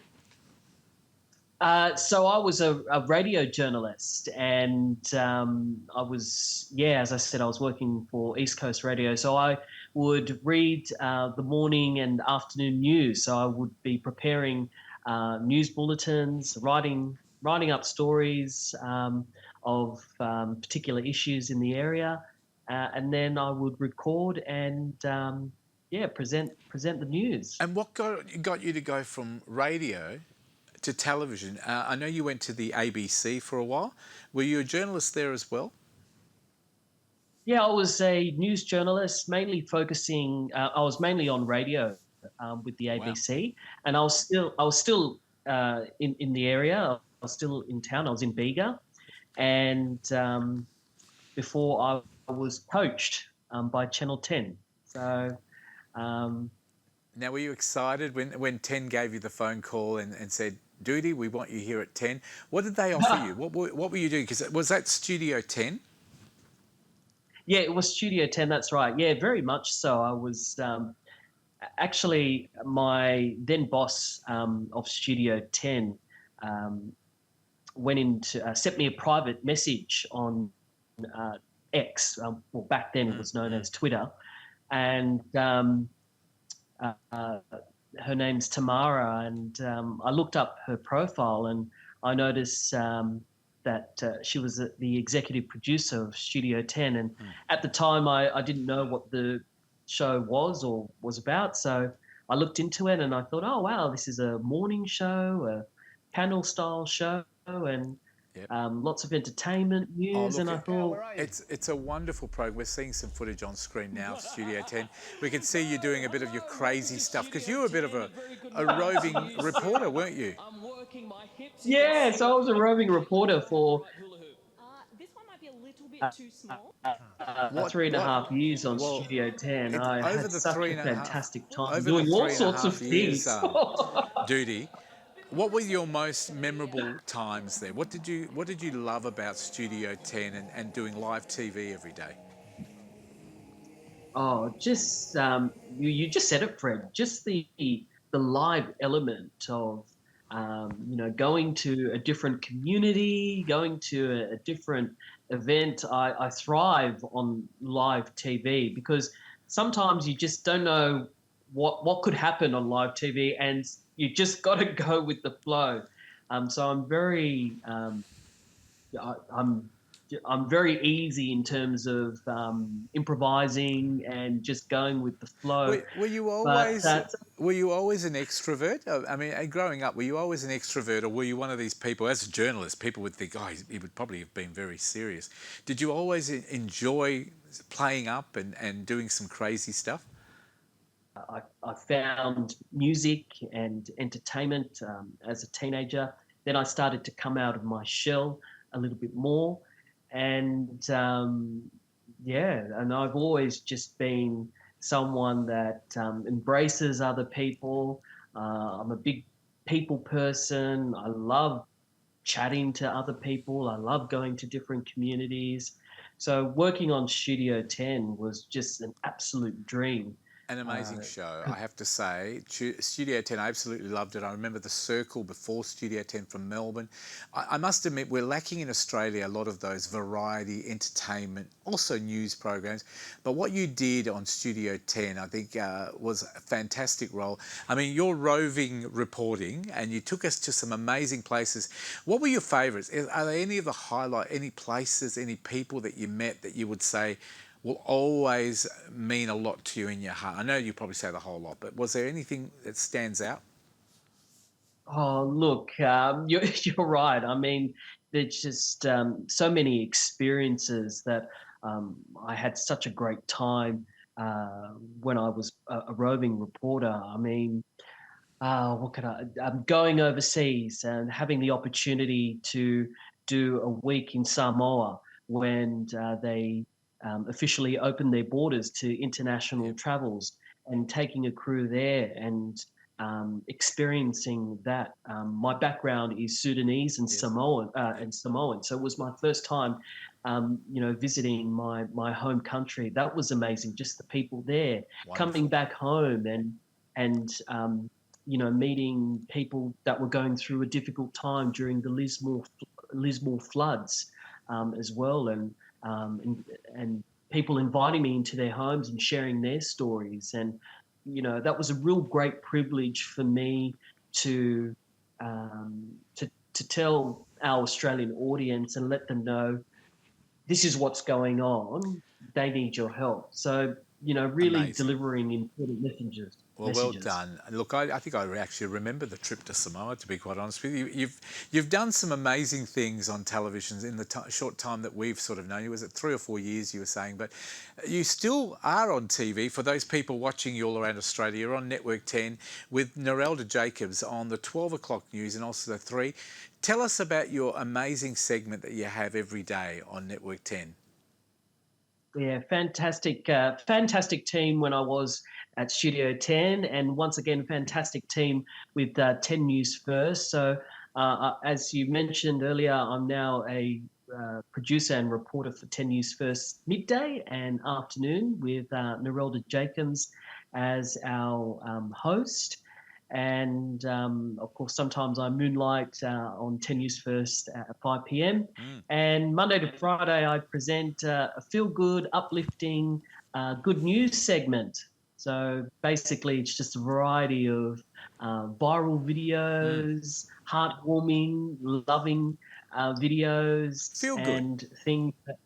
So I was a radio journalist and I was, as I said, I was working for East Coast Radio. So I would read the morning and afternoon news. So I would be preparing news bulletins, writing up stories of particular issues in the area. And then I would record and, present the news. And what got you to go from radio to television? I know you went to the ABC for a while. Were you a journalist there as well? Yeah, I was a news journalist, mainly focusing. I was mainly on radio with the ABC, and I was still in the area. I was still in town. I was in Bega, and before I was poached by Channel 10. So. Now, were you excited when 10 gave you the phone call and said, Doody, we want you here at 10? What did they offer you? What were you doing? Because was that Studio 10? Yeah, it was Studio 10, that's right. Yeah, very much so. I was actually my then boss of Studio 10 went in to sent me a private message on X. Well, back then it was known as Twitter. And her name's Tamara, and I looked up her profile and I noticed that she was the executive producer of Studio 10. And at the time, I didn't know what the show was or was about. So I looked into it and I thought, oh, wow, this is a morning show, a panel-style show. And lots of entertainment news, and I thought, It's a wonderful program. We're seeing some footage on screen now of Studio 10. We can see you doing a bit of your crazy stuff because you were a bit of a roving reporter, weren't you? yeah, so I was a roving reporter for This one might be a little bit too small. 3.5 years on Studio 10. I over had the such three a and a half- fantastic time over doing the all 3.5 sorts of years, things. Duty. What were your most memorable times there? What did you love about Studio 10 and doing live TV every day? Oh, just you just said it, Fred. Just the live element of going to a different community, going to a different event. I thrive on live TV because sometimes you just don't know what could happen on live TV, and you just got to go with the flow. So I'm very I'm very easy in terms of improvising and just going with the flow. Were you always an extrovert? I mean, growing up, were you always an extrovert, or were you one of these people, as a journalist, people would think, oh, he would probably have been very serious. Did you always enjoy playing up and doing some crazy stuff? I found music and entertainment as a teenager. Then I started to come out of my shell a little bit more. And and I've always just been someone that embraces other people. I'm a big people person. I love chatting to other people. I love going to different communities. So working on Studio 10 was just an absolute dream. An amazing show, I have to say. Studio 10, I absolutely loved it. I remember The Circle before Studio 10 from Melbourne. I must admit, we're lacking in Australia a lot of those variety, entertainment, also news programs. But what you did on Studio 10, I think, was a fantastic role. I mean, you're roving reporting, and you took us to some amazing places. What were your favourites? Are there any of the highlight, any places, any people that you met that you would say will always mean a lot to you in your heart? I know you probably say the whole lot, but was there anything that stands out? Oh, look, you're right. I mean, there's just so many experiences that I had such a great time when I was a roving reporter. I mean, what could I'm going overseas and having the opportunity to do a week in Samoa when they officially opened their borders to international travels, and taking a crew there and experiencing that. My background is Sudanese and Samoan, so it was my first time, visiting my home country. That was amazing. Just the people there. Wonderful. Coming back home and meeting people that were going through a difficult time during the Lismore floods as well, and people inviting me into their homes and sharing their stories. And, that was a real great privilege for me to tell our Australian audience and let them know this is what's going on. They need your help. So, really Amazing. Delivering important messages. Well done. Look, I think I actually remember the trip to Samoa, to be quite honest with you. You've done some amazing things on television in the short time that we've sort of known you. Was it 3 or 4 years you were saying? But you still are on TV. For those people watching you all around Australia, you're on Network 10 with Nerelda Jacobs on the 12 o'clock news and also the 3. Tell us about your amazing segment that you have every day on Network 10. Yeah, fantastic team when I was at Studio 10, and once again, fantastic team with 10 News First. So, as you mentioned earlier, I'm now a producer and reporter for 10 News First midday and afternoon with Nerelda Jacobs as our host. And of course, sometimes I moonlight on 10 News First at 5 p.m. And Monday to Friday, I present a feel-good, uplifting, good news segment. So basically, it's just a variety of viral videos, heartwarming, loving videos, Feel good. and things that,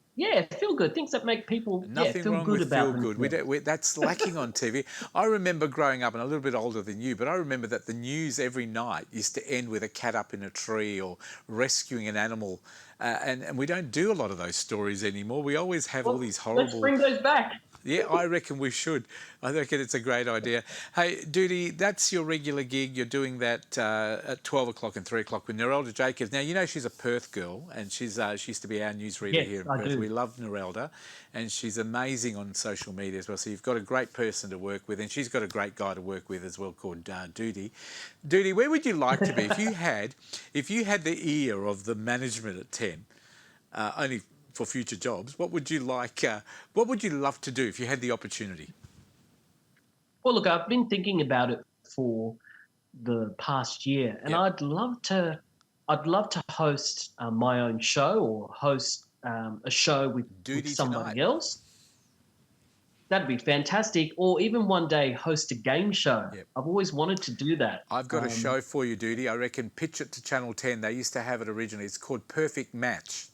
feel good. Things that make people Nothing feel wrong good with about feel good. themselves. That's lacking on TV. I remember growing up, and a little bit older than you, but I remember that the news every night used to end with a cat up in a tree or rescuing an animal. And we don't do a lot of those stories anymore. We always have all these horrible... Let's bring those back. Yeah, I reckon we should. I reckon it's a great idea. Hey, Duty, that's your regular gig. You're doing that at 12 o'clock and 3 o'clock with Nerelda Jacobs. Now, you know she's a Perth girl, and she used to be our newsreader Yes, here in I Perth. do. We love Nerelda, and she's amazing on social media as well. So you've got a great person to work with, and she's got a great guy to work with as well called Duty. Duty, where would you like to be if you had the ear of the management at 10, only for future jobs? What would you like? What would you love to do if you had the opportunity? Well, look, I've been thinking about it for the past year, and I'd love to host my own show or host a show with somebody else. That'd be fantastic. Or even one day host a game show. I've always wanted to do that. I've got a show for you, Duty. I reckon pitch it to Channel 10. They used to have it originally. It's called Perfect Match.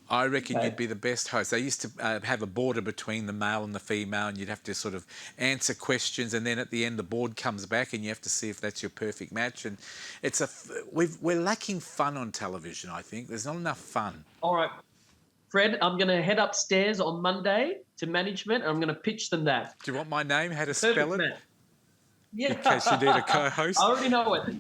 I reckon you'd be the best host. They used to have a border between the male and the female, and you'd have to sort of answer questions, and then at the end the board comes back, and you have to see if that's your perfect match. And we're lacking fun on television. I think there's not enough fun. All right, Fred, I'm going to head upstairs on Monday to management, and I'm going to pitch them that. Do you want my name? How to spell it? Match. Yeah. In case you need a co-host. I already know it.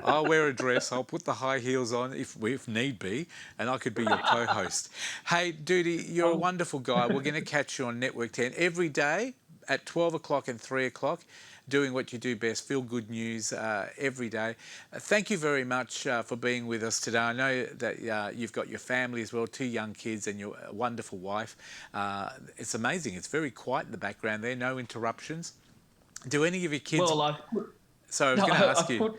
I'll wear a dress. I'll put the high heels on if need be, and I could be your co-host. Hey, Duty, you're a wonderful guy. We're going to catch you on Network 10 every day at 12 o'clock and 3 o'clock, doing what you do best, feel good news every day. Thank you very much for being with us today. I know that you've got your family as well, 2 young kids and your wonderful wife. It's amazing. It's very quiet in the background there, no interruptions. Do any of your kids... Well, So I was going to ask you...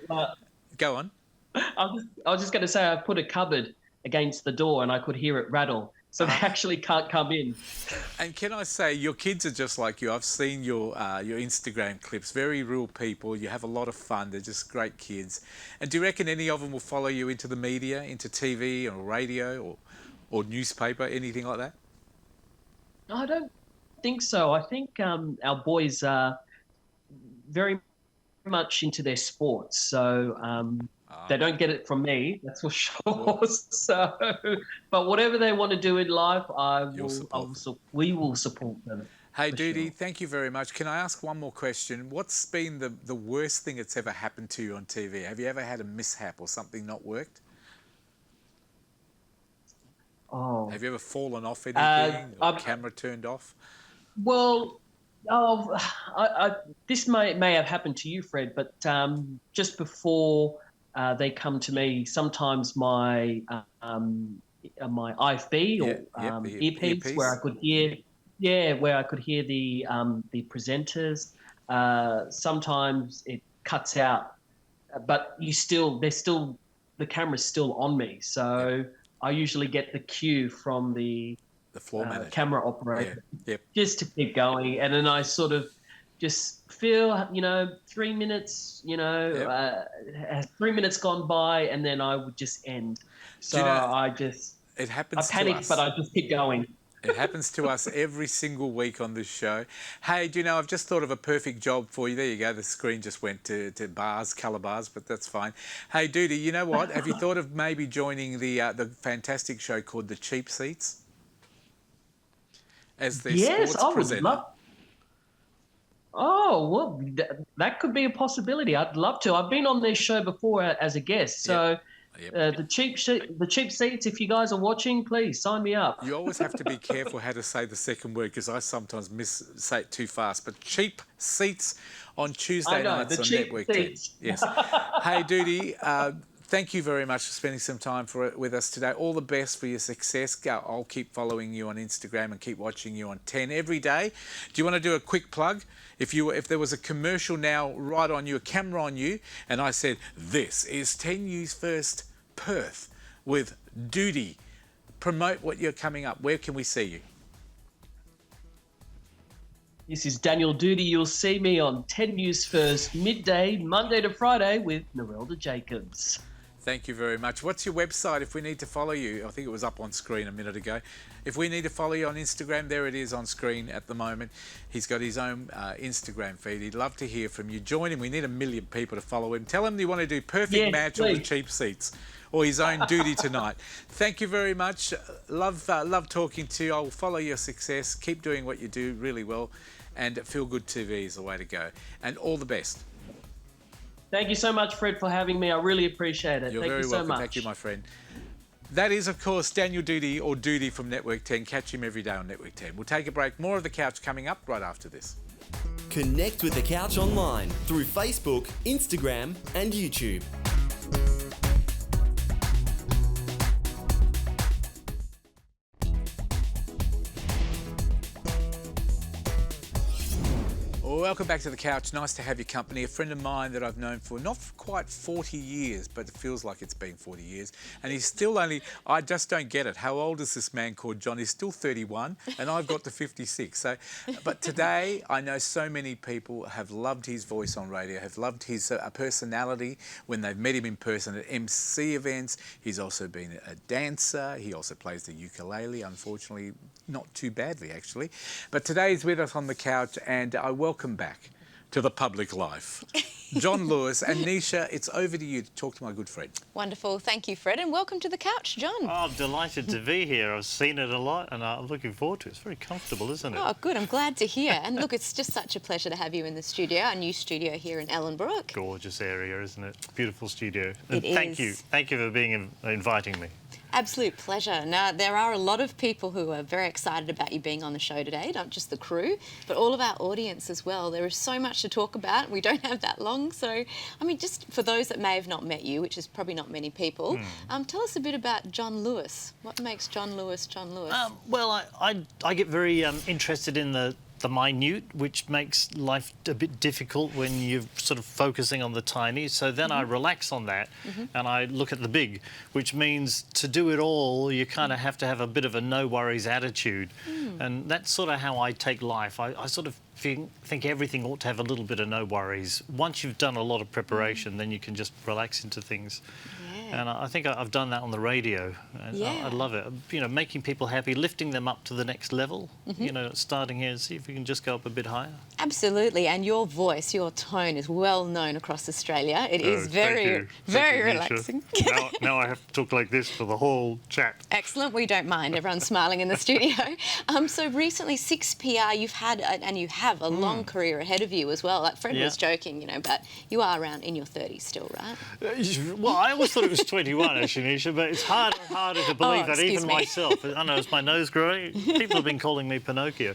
Go on. I was just going to say I put a cupboard against the door and I could hear it rattle, so they actually can't come in. And can I say, your kids are just like you. I've seen your Instagram clips. Very real people. You have a lot of fun. They're just great kids. And do you reckon any of them will follow you into the media, into TV or radio or newspaper, anything like that? I don't think so. I think our boys are very much into their sports, so they don't get it from me, that's for sure. So, but whatever they want to do in life, we will support them. Hey, Duty, thank you very much. Can I ask one more question? What's been the worst thing that's ever happened to you on TV? Have you ever had a mishap or something not worked? Oh. Have you ever fallen off anything or camera turned off? Well, this may have happened to you, Fred, but just before they come to me, sometimes my IFB or earpiece, where I could hear, where I could hear the presenters. Sometimes it cuts out, but the camera's still on me, so I usually get the cue from the floor manager, camera operator, just to keep going. And then I sort of just feel, 3 minutes, 3 minutes gone by, and then I would just end. So it happens. I panic, to us. but I just keep going. It happens to us every single week on this show. Hey, do you know, I've just thought of a perfect job for you. There you go. The screen just went to bars, colour bars, but that's fine. Hey, Duty, you know what? Have you thought of maybe joining the fantastic show called The Cheap Seats? As their sports presenter. Would love. Oh, well, that could be a possibility. I'd love to. I've been on their show before as a guest, so the cheap seats. If you guys are watching, please sign me up. You always have to be careful how to say the second word, because I sometimes say it too fast. But Cheap Seats on Tuesday nights on Network 10. Yes. Hey, Duty. Thank you very much for spending some time with us today. All the best for your success. I'll keep following you on Instagram and keep watching you on 10 every day. Do you want to do a quick plug? If there was a commercial now right on you, a camera on you, and I said, this is 10 News First Perth with Duty. Promote what you're coming up. Where can we see you? This is Daniel Duty. You'll see me on 10 News First midday, Monday to Friday with Nerelda Jacobs. Thank you very much. What's your website if we need to follow you? I think it was up on screen a minute ago. If we need to follow you on Instagram, there it is on screen at the moment. He's got his own Instagram feed. He'd love to hear from you. Join him. We need 1 million people to follow him. Tell him you want to do Perfect Match or the Cheap Seats or his own Duty Tonight. Thank you very much. Love talking to you. I'll follow your success. Keep doing what you do really well. And Feel Good TV is the way to go. And all the best. Thank you so much, Fred, for having me. I really appreciate it. You're Thank very you so welcome. much. Thank you, my friend. That is, of course, Daniel Doody or Doody from Network 10. Catch him every day on Network 10. We'll take a break. More of The Couch coming up right after this. Connect with The Couch online through Facebook, Instagram and YouTube. Welcome back to The Couch. Nice to have your company. A friend of mine that I've known for not quite 40 years, but it feels like it's been 40 years. And he's still only, I just don't get it. How old is this man called John? He's still 31 and I've got to 56. So, but today I know so many people have loved his voice on radio, have loved his personality when they've met him in person at MC events. He's also been a dancer. He also plays the ukulele, unfortunately, not too badly actually. But today he's with us on The Couch and I welcome back to the public life John Lewis. And Nisha, it's over to you to talk to my good friend. Wonderful. Thank you, Fred, and welcome to The Couch, John. Oh, I'm delighted to be here. I've seen it a lot and I'm looking forward to it. It's very comfortable, isn't it? Oh, good. I'm glad to hear. And look, it's just such a pleasure to have you in the studio, our new studio here in Ellenbrook. Gorgeous area, isn't it? Beautiful studio. It is. Thank you. Thank you for inviting me. Absolute pleasure. Now, there are a lot of people who are very excited about you being on the show today, not just the crew, but all of our audience as well. There is so much to talk about. We don't have that long. So, I mean, just for those that may have not met you, which is probably not many people, tell us a bit about John Lewis. What makes John Lewis John Lewis? Well, I get very interested in the minute, which makes life a bit difficult when you're sort of focusing on the tiny. So then I relax on that and I look at the big, which means to do it all, you kind of have to have a bit of a no worries attitude. And that's sort of how I take life. I sort of think everything ought to have a little bit of no worries. Once you've done a lot of preparation, then you can just relax into things. And I think I've done that on the radio. And I love it. You know, making people happy, lifting them up to the next level. You know, starting here and see if we can just go up a bit higher. Absolutely. And your voice, your tone is well known across Australia. It is very, very relaxing. Now I have to talk like this for the whole chat. Excellent. We don't mind. Everyone's smiling in the studio. So recently, 6PR, you've had, and you have a long career ahead of you as well. Like Fred was joking, you know, but you are around in your 30s still, right? Well, I always thought it was 21, actually, Nisha, but it's harder and harder to believe that even myself. I know, is my nose growing? People have been calling me Pinocchio.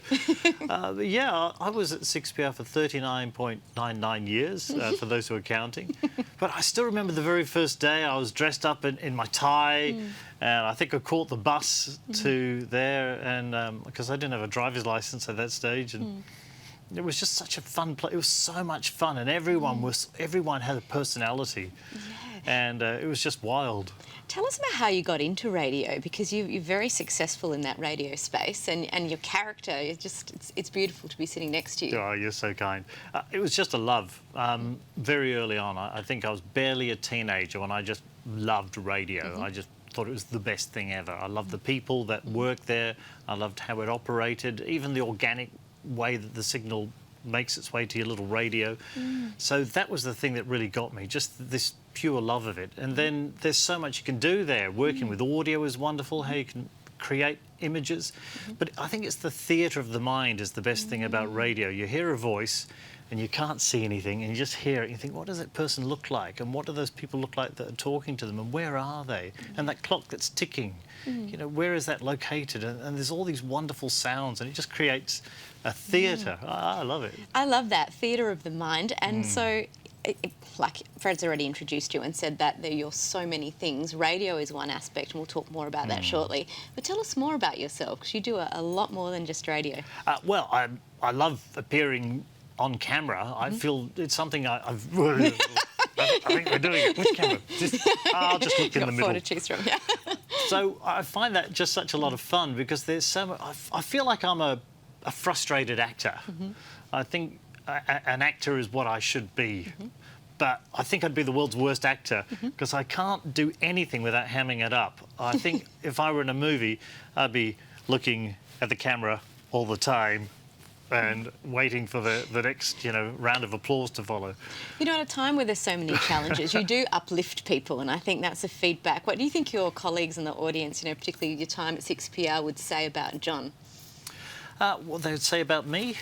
But yeah, I was at 6PR for 39.99 years, for those who are counting. But I still remember the very first day I was dressed up in my tie, and I think I caught the bus to there, and because I didn't have a driver's license at that stage, and it was just such a fun place. It was so much fun, and everyone had a personality, and it was just wild. Tell us about how you got into radio, because you're very successful in that radio space, and your character, it's beautiful to be sitting next to you. Oh, you're so kind. It was just a love. Very early on, I think I was barely a teenager when I just loved radio. I just thought it was the best thing ever. I loved the people that worked there. I loved how it operated, even the organic way that the signal makes its way to your little radio. So that was the thing that really got me, just this pure love of it. And then there's so much you can do there. Working with audio is wonderful, how you can create images. But I think it's the theatre of the mind is the best thing about radio. You hear a voice and you can't see anything, and you just hear it and you think, what does that person look like? And what do those people look like that are talking to them? And where are they? And that clock that's ticking, you know, where is that located? And there's all these wonderful sounds, and it just creates a theatre. I love it. I love that, theatre of the mind. And so, like Fred's already introduced you and said that you're so many things. Radio is one aspect, and we'll talk more about that shortly. But tell us more about yourself, because you do a lot more than just radio. Well, I love appearing on camera. I feel it's something I've... I think we're doing it. Which camera? I'll just look in the middle. Four to choose from, yeah. So I find that just such a lot of fun, because there's so much... I feel like I'm a frustrated actor. I think an actor is what I should be. but I think I'd be the world's worst actor because I can't do anything without hamming it up. I think if I were in a movie, I'd be looking at the camera all the time and waiting for the next, round of applause to follow. You know, at a time where there's so many challenges, you do uplift people, and I think that's a feedback. What do you think your colleagues in the audience, particularly your time at 6PR, would say about John? What they would say about me?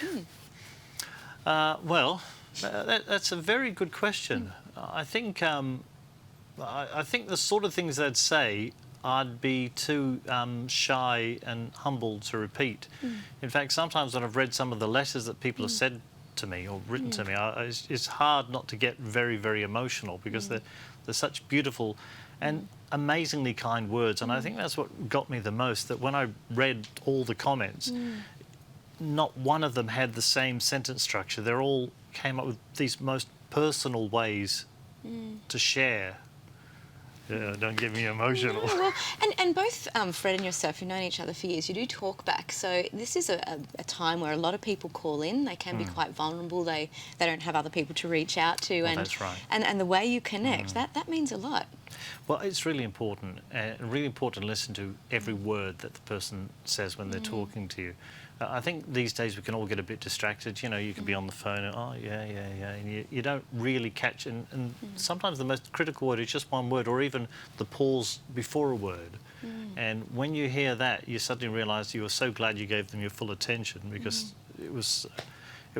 That's a very good question. I think the sort of things they'd say, I'd be too shy and humble to repeat. In fact, sometimes when I've read some of the letters that people have said to me or written to me, it's hard not to get very, very emotional because they're such beautiful and amazingly kind words. And I think that's what got me the most, that when I read all the comments, not one of them had the same sentence structure. They all came up with these most personal ways to share. Yeah, don't get me emotional. No, well, and both Fred and yourself, you've known each other for years, you do talk back. So this is a time where a lot of people call in. They can be quite vulnerable. They don't have other people to reach out to. Well, that's right. And the way you connect, that means a lot. Well, it's really important to listen to every word that the person says when they're talking to you. I think these days we can all get a bit distracted. You can be on the phone and, oh, yeah, and you don't really catch... And sometimes the most critical word is just one word, or even the pause before a word. And when you hear that, you suddenly realise you are so glad you gave them your full attention, because it was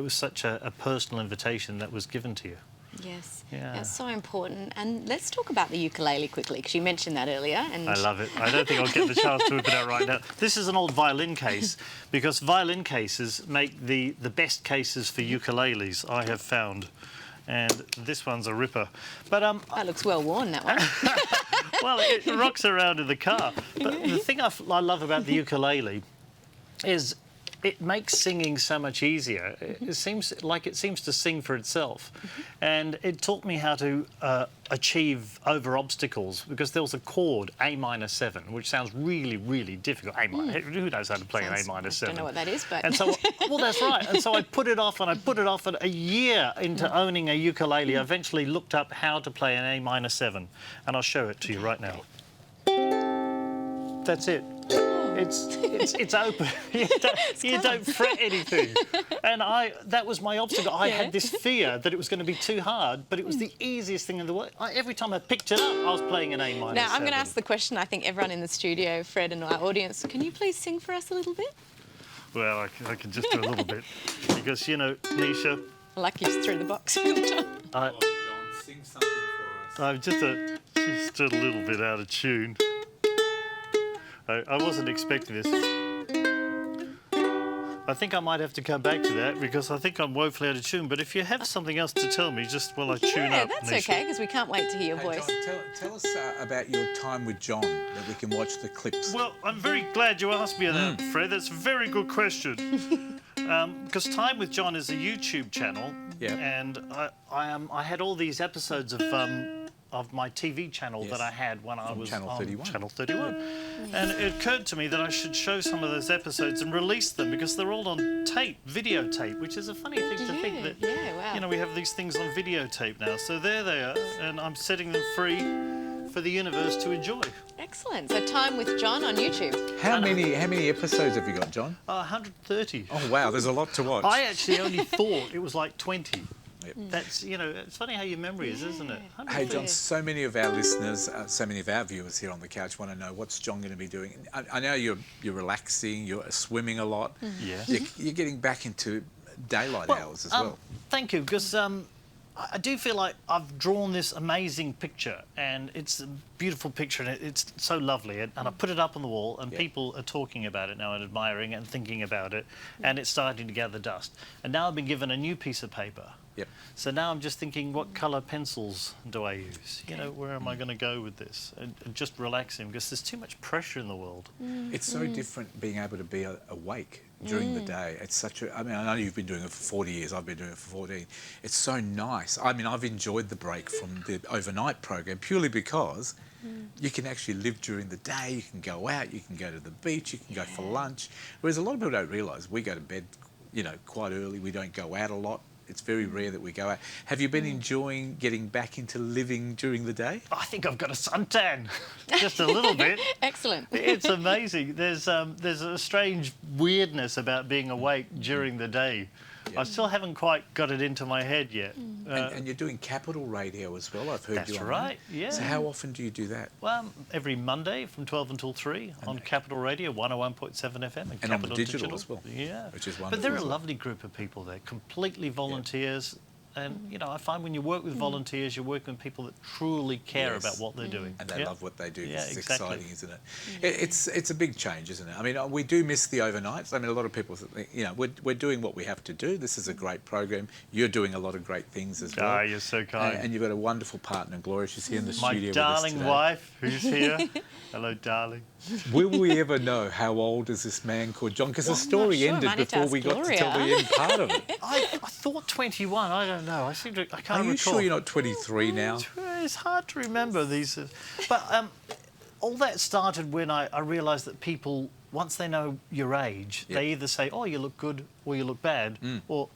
such a personal invitation that was given to you. Yes, yeah. That's so important. And let's talk about the ukulele quickly, because you mentioned that earlier. And I love it. I don't think I'll get the chance to whip it out right now. This is an old violin case, because violin cases make the best cases for ukuleles, I have found. And this one's a ripper. But that looks well worn, that one. Well, it rocks around in the car. But the thing I love about the ukulele is it makes singing so much easier. It seems to sing for itself. And it taught me how to achieve over obstacles, because there was a chord, A-7, which sounds really, really difficult. Who knows how to play an A-7? I don't know what that is, but... And so, well, that's right. And so I put it off, and a year into owning a ukulele, I eventually looked up how to play an A-7, and I'll show it to you right now. That's it. It's open. You don't fret anything. And that was my obstacle. I had this fear that it was going to be too hard, but it was the easiest thing in the world. Every time I picked it up, I was playing an A-7. Now, I'm going to ask the question, I think everyone in the studio, Fred and our audience, can you please sing for us a little bit? Well, I can just do a little bit. Because, Nisha... Like you threw the box. John, sing something for us. I'm just a little bit out of tune. I wasn't expecting this. I think I might have to come back to that, because I think I'm woefully out of tune. But if you have something else to tell me, just while I tune up. Yeah, that's Nisha. okay, because we can't wait to hear your voice. John, tell us about your time with John, that we can watch the clips. Well, I'm very glad you asked me that, Fred. That's a very good question. Because Time with John is a YouTube channel, and I had all these episodes of my TV channel that I had when I was Channel on 31. Channel 31. And it occurred to me that I should show some of those episodes and release them, because they're all on tape, videotape, which is a funny thing to think that, we have these things on videotape now. So there they are, and I'm setting them free for the universe to enjoy. Excellent. So Time with John on YouTube. How many episodes have you got, John? 130. Oh, wow, there's a lot to watch. I actually only thought it was like 20. That's, it's funny how your memory is, isn't it? Hey, John, so many of our listeners, so many of our viewers here on the couch want to know what's John going to be doing. I know you're relaxing, you're swimming a lot. Yeah. You're getting back into daylight hours as well. Thank you, because I do feel like I've drawn this amazing picture, and it's a beautiful picture, and it's so lovely, and I put it up on the wall, and people are talking about it now and admiring it and thinking about it, and it's starting to gather dust. And now I've been given a new piece of paper. So now I'm just thinking, what colour pencils do I use? Where am I going to go with this? And just relaxing, because there's too much pressure in the world. It's so different being able to be awake during the day. It's such a... I mean, I know you've been doing it for 40 years. I've been doing it for 14. It's so nice. I mean, I've enjoyed the break from the overnight program purely because you can actually live during the day. You can go out. You can go to the beach. You can go for lunch. Whereas a lot of people don't realise we go to bed, quite early. We don't go out a lot. it's very rare that we go out. Have you been enjoying getting back into living during the day? I think I've got a suntan, just a little bit. Excellent. It's amazing. There's a strange weirdness about being awake during the day. I still haven't quite got it into my head yet. And you're doing Capital Radio as well, I've heard That's you on right, there. yeah. So how often do you do that? Well, every Monday from 12 until 3 on Capital Radio, 101.7 FM. And on the digital as well. Yeah. Which is wonderful. But they're a as well. lovely group of people there, completely volunteers. And, you know, I find when you work with volunteers, you're working with people that truly care Yes. about what they're doing. And they love what they do. Yeah, It's exactly. exciting, isn't it? It's a big change, isn't it? I mean, we do miss the overnights. I mean, a lot of people think, you know, we're doing what we have to do. This is a great program. You're doing a lot of great things as well. Ah, you're so kind. And you've got a wonderful partner, Gloria. She's here in the My studio with us darling today. wife, who's here. Hello, darling. Will we ever know how old is this man called John? Because the story sure. ended Might have to before ask we got to tell the Gloria. end part of it. I thought 21. I don't know. I can't Are you recall. sure you're not 23 now? It's hard to remember these. But all that started when I realised that people, once they know your age, they either say, oh, you look good or you look bad, or,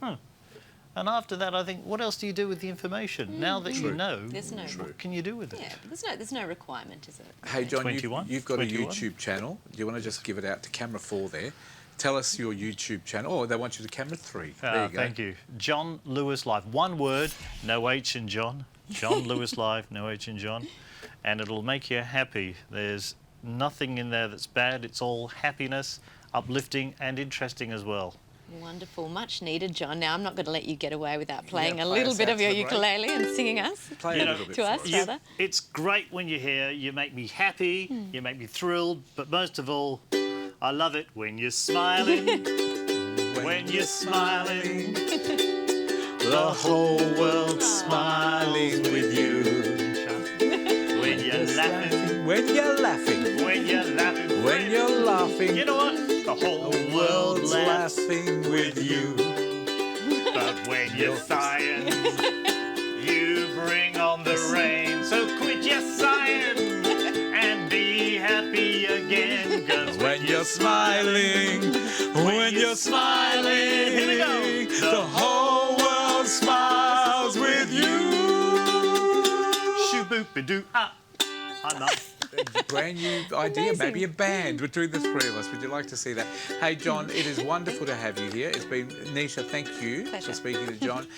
And after that, I think, what else do you do with the information? Now that you know, There's no- what can you do with it? Yeah, but there's no requirement, is it? Hey, John, 21? you've got 21? a YouTube channel. Do you want to just give it out to camera 4 there? Tell us your YouTube channel. Oh, they want you to camera 3. There you go. Thank you. John Lewis Live. One word, no H in John. John Lewis Live, no H in John. And it'll make you happy. There's nothing in there that's bad. It's all happiness, uplifting and interesting as well. Wonderful, much needed, John. Now I'm not going to let you get away without playing Yeah, a play little us bit out of to your the break. ukulele and singing us Play a little bit to us, for us. rather. It's great when you're here. You make me happy. You make me thrilled. But most of all, I love it when you're smiling. When you're smiling, the whole world's smiling with you. When you're laughing, When you're laughing, when you're laughing, when you're laughing, you know what? The whole world world's laughs laughing with you. But when you're sighing, you bring on the rain. So quit your sighing and be happy again. 'Cause When you're smiling, when you're smiling, here we go. the whole world smiles with you. Shoo-boop-a-doo, ah. I'm up. Brand new idea, maybe a band between the three of us. Would you like to see that? Hey, John, it is wonderful to have you here. It's been, Nisha, thank you Pleasure. for speaking to John.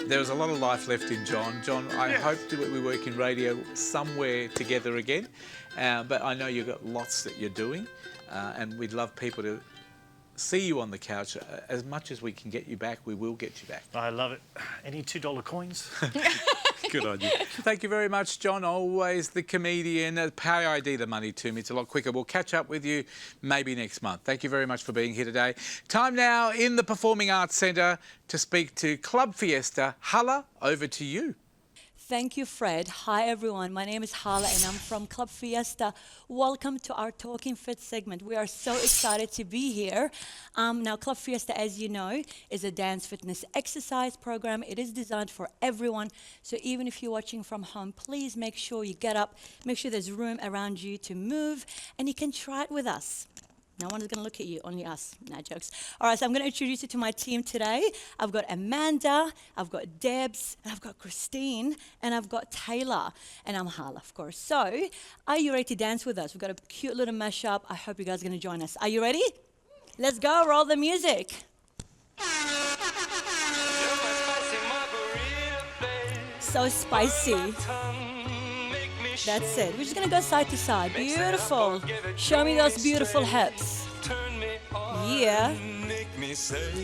There was a lot of life left in John. John, I hope that we work in radio somewhere together again. But I know you've got lots that you're doing, and we'd love people to see you on the couch. As much as we can get you back, we will get you back. I love it. Any $2 coins? Good on you. Thank you very much, John. Always the comedian. Pay ID the money to me. It's a lot quicker. We'll catch up with you maybe next month. Thank you very much for being here today. Time now in the Performing Arts Centre to speak to Club Fiesta. Hala, over to you. Thank you, Fred. Hi, everyone. My name is Hala, and I'm from Club Fiesta. Welcome to our Talking Fit segment. We are so excited to be here. Now, Club Fiesta, as you know, is a dance fitness exercise program. It is designed for everyone. So even if you're watching from home, please make sure you get up, make sure there's room around you to move, and you can try it with us. No one is going to look at you, only us. No jokes. All right, so I'm going to introduce you to my team today. I've got Amanda, I've got Debs, and I've got Christine, and I've got Taylor, and I'm Hala, of course. So, are you ready to dance with us? We've got a cute little mashup. I hope you guys are going to join us. Are you ready? Let's go, roll the music. So spicy. That's it. We're just gonna go side to side. Beautiful. Show me those beautiful hips. Yeah.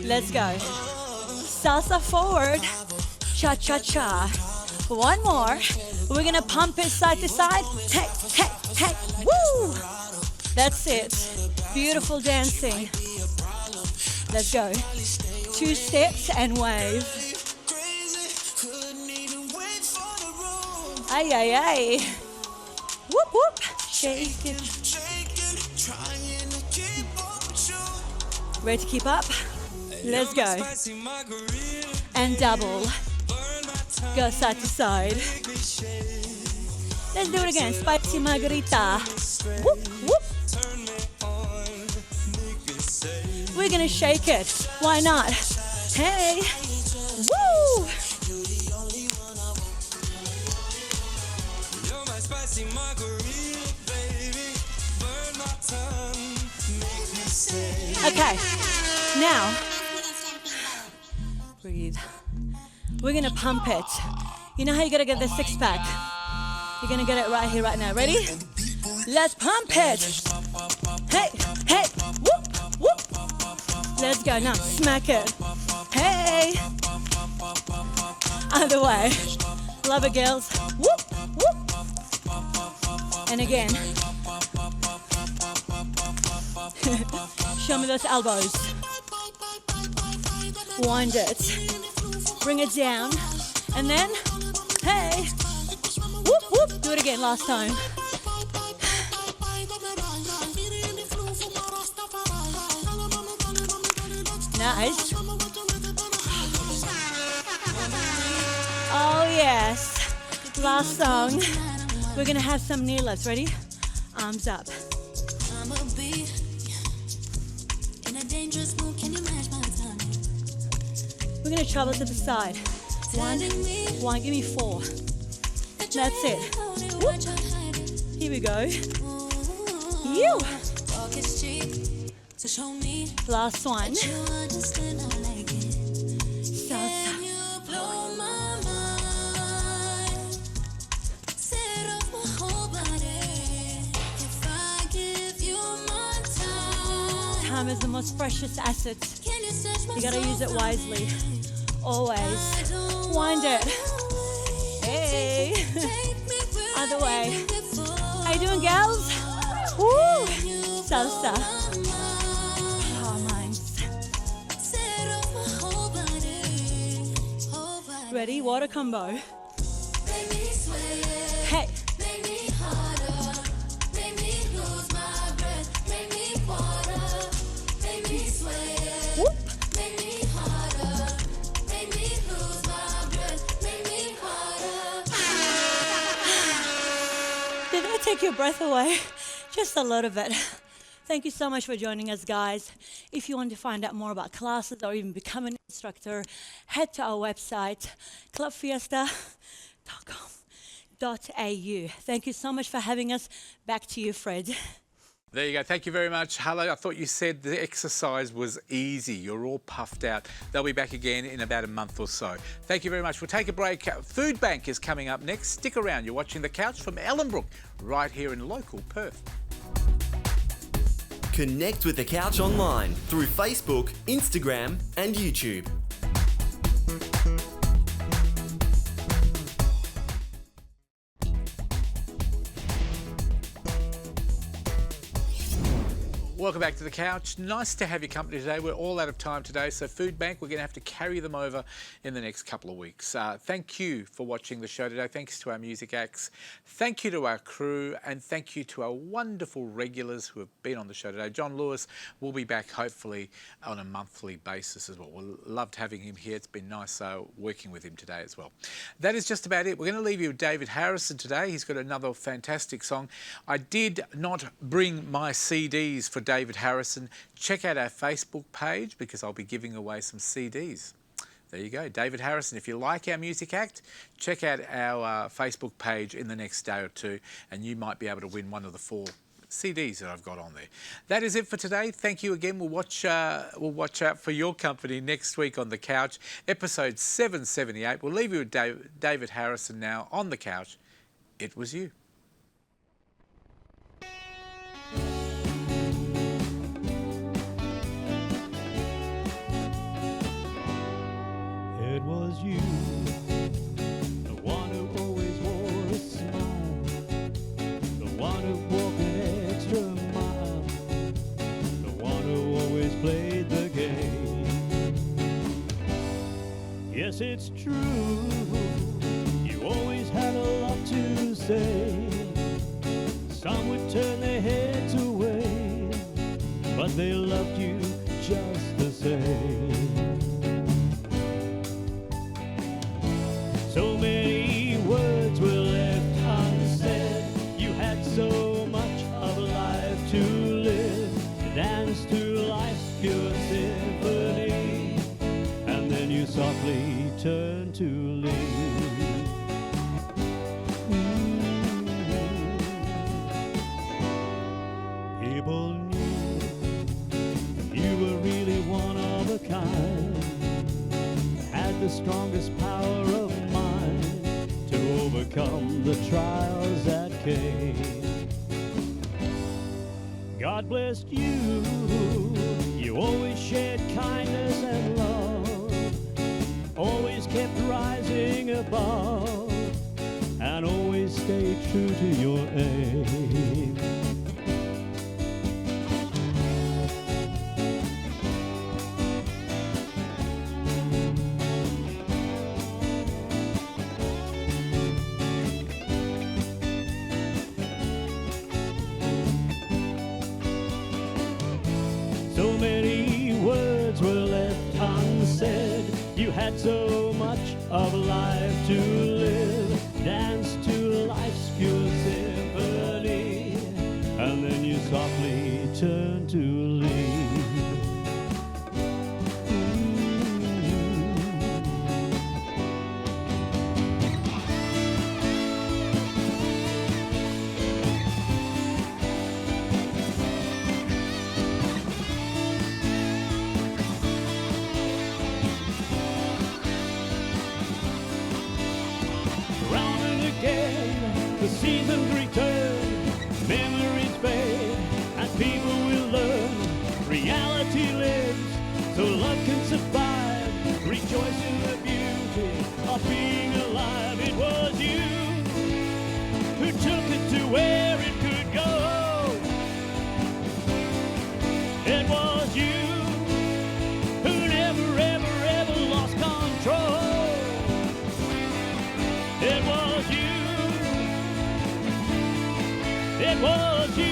Let's go. Salsa forward. Cha cha cha. One more. We're gonna pump it side to side. Hey, hey, hey. Woo! That's it. Beautiful dancing. Let's go. 2 steps and wave. Ay, ay, ay. Whoop, whoop. Shake it. Ready to keep up? Let's go. And double. Go side to side. Let's do it again. Spicy margarita. Whoop, whoop. We're gonna shake it. Why not? Hey. Woo! You're my spicy margarita, baby. Burn my tongue, make me say. Okay, now, breathe. We're gonna pump it. You know how you gotta get the six pack? You're gonna get it right here, right now. Ready? Let's pump it. Hey, hey, whoop, whoop. Let's go now, smack it. Hey. Other way. Love it, girls. Whoop, whoop. And again. Show me those elbows. Wind it. Bring it down. And then, hey. Whoop, whoop. Do it again, last time. Nice. Oh, yes. Last song. We're going to have some knee lifts. Ready? Arms up. We're going to travel to the side. One, give me 4. That's it. Whoop. Here we go. You. Last one. Salsa. Time is the most precious asset. You gotta use it wisely. Always. Wind it. Hey. Other way. How you doing, gals? Woo. Salsa. Oh, nice. Ready? Water combo. Hey. Whoop. Did I take your breath away? Just a little bit. Thank you so much for joining us, guys. If you want to find out more about classes or even become an instructor, head to our website, clubfiesta.com.au. Thank you so much for having us. Back to you, Fred. There you go. Thank you very much. Hello. I thought you said the exercise was easy. You're all puffed out. They'll be back again in about a month or so. Thank you very much. We'll take a break. Food Bank is coming up next. Stick around. You're watching The Couch from Ellenbrook, right here in local Perth. Connect with The Couch online through Facebook, Instagram, and YouTube. Welcome back to The Couch. Nice to have your company today. We're all out of time today, so Food Bank, we're going to have to carry them over in the next couple of weeks. Thank you for watching the show today. Thanks to our music acts. Thank you to our crew, and thank you to our wonderful regulars who have been on the show today. John Lewis will be back hopefully on a monthly basis as well. We loved having him here. It's been nice working with him today as well. That is just about it. We're going to leave you with David Harrison today. He's got another fantastic song. I did not bring my CDs for David Harrison. Check out our Facebook page because I'll be giving away some CDs. There you go. David Harrison. If you like our music act, check out our Facebook page in the next day or two and you might be able to win one of the 4 CDs that I've got on there. That is it for today. Thank you again. We'll watch out for your company next week on The Couch, episode 778. We'll leave you with David Harrison now on The Couch. It was you. It was you, the one who always wore a smile, the one who walked an extra mile, the one who always played the game. Yes, it's true, you always had a lot to say. Some would turn their heads away, but they loved you just the same. So many words were left unsaid. You had so much of life to live, to dance to life's pure symphony. And overcome the trials that came. God blessed you. You always shared kindness and love, always kept rising above, and always stayed true to your aim. So many words were left unsaid. You had so much of life to live. Dance to life's pure symphony, and then you softly turned to leave. Round and again, the seasons return, memories fade, and people will learn. Reality lives, so love can survive. Rejoice in the beauty of being alive. It was you who took it to where it could go. It was you who never, ever, ever lost control. It was you. It was you.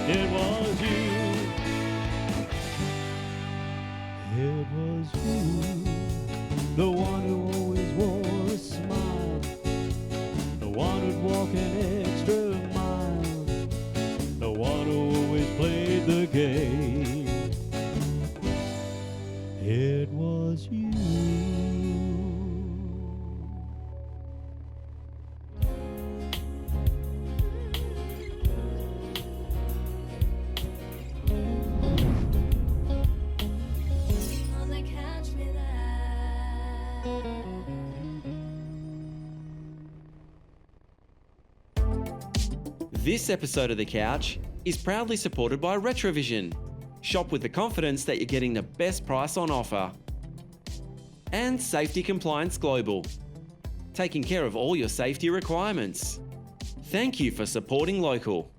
It was you. It was you. The one who always wore a smile. The one who'd walk an extra mile. The one who always played the game. It was you. Wanna catch me This episode of The Couch is proudly supported by Retrovision. Shop with the confidence that you're getting the best price on offer. And Safety Compliance Global, taking care of all your safety requirements. Thank you for supporting local.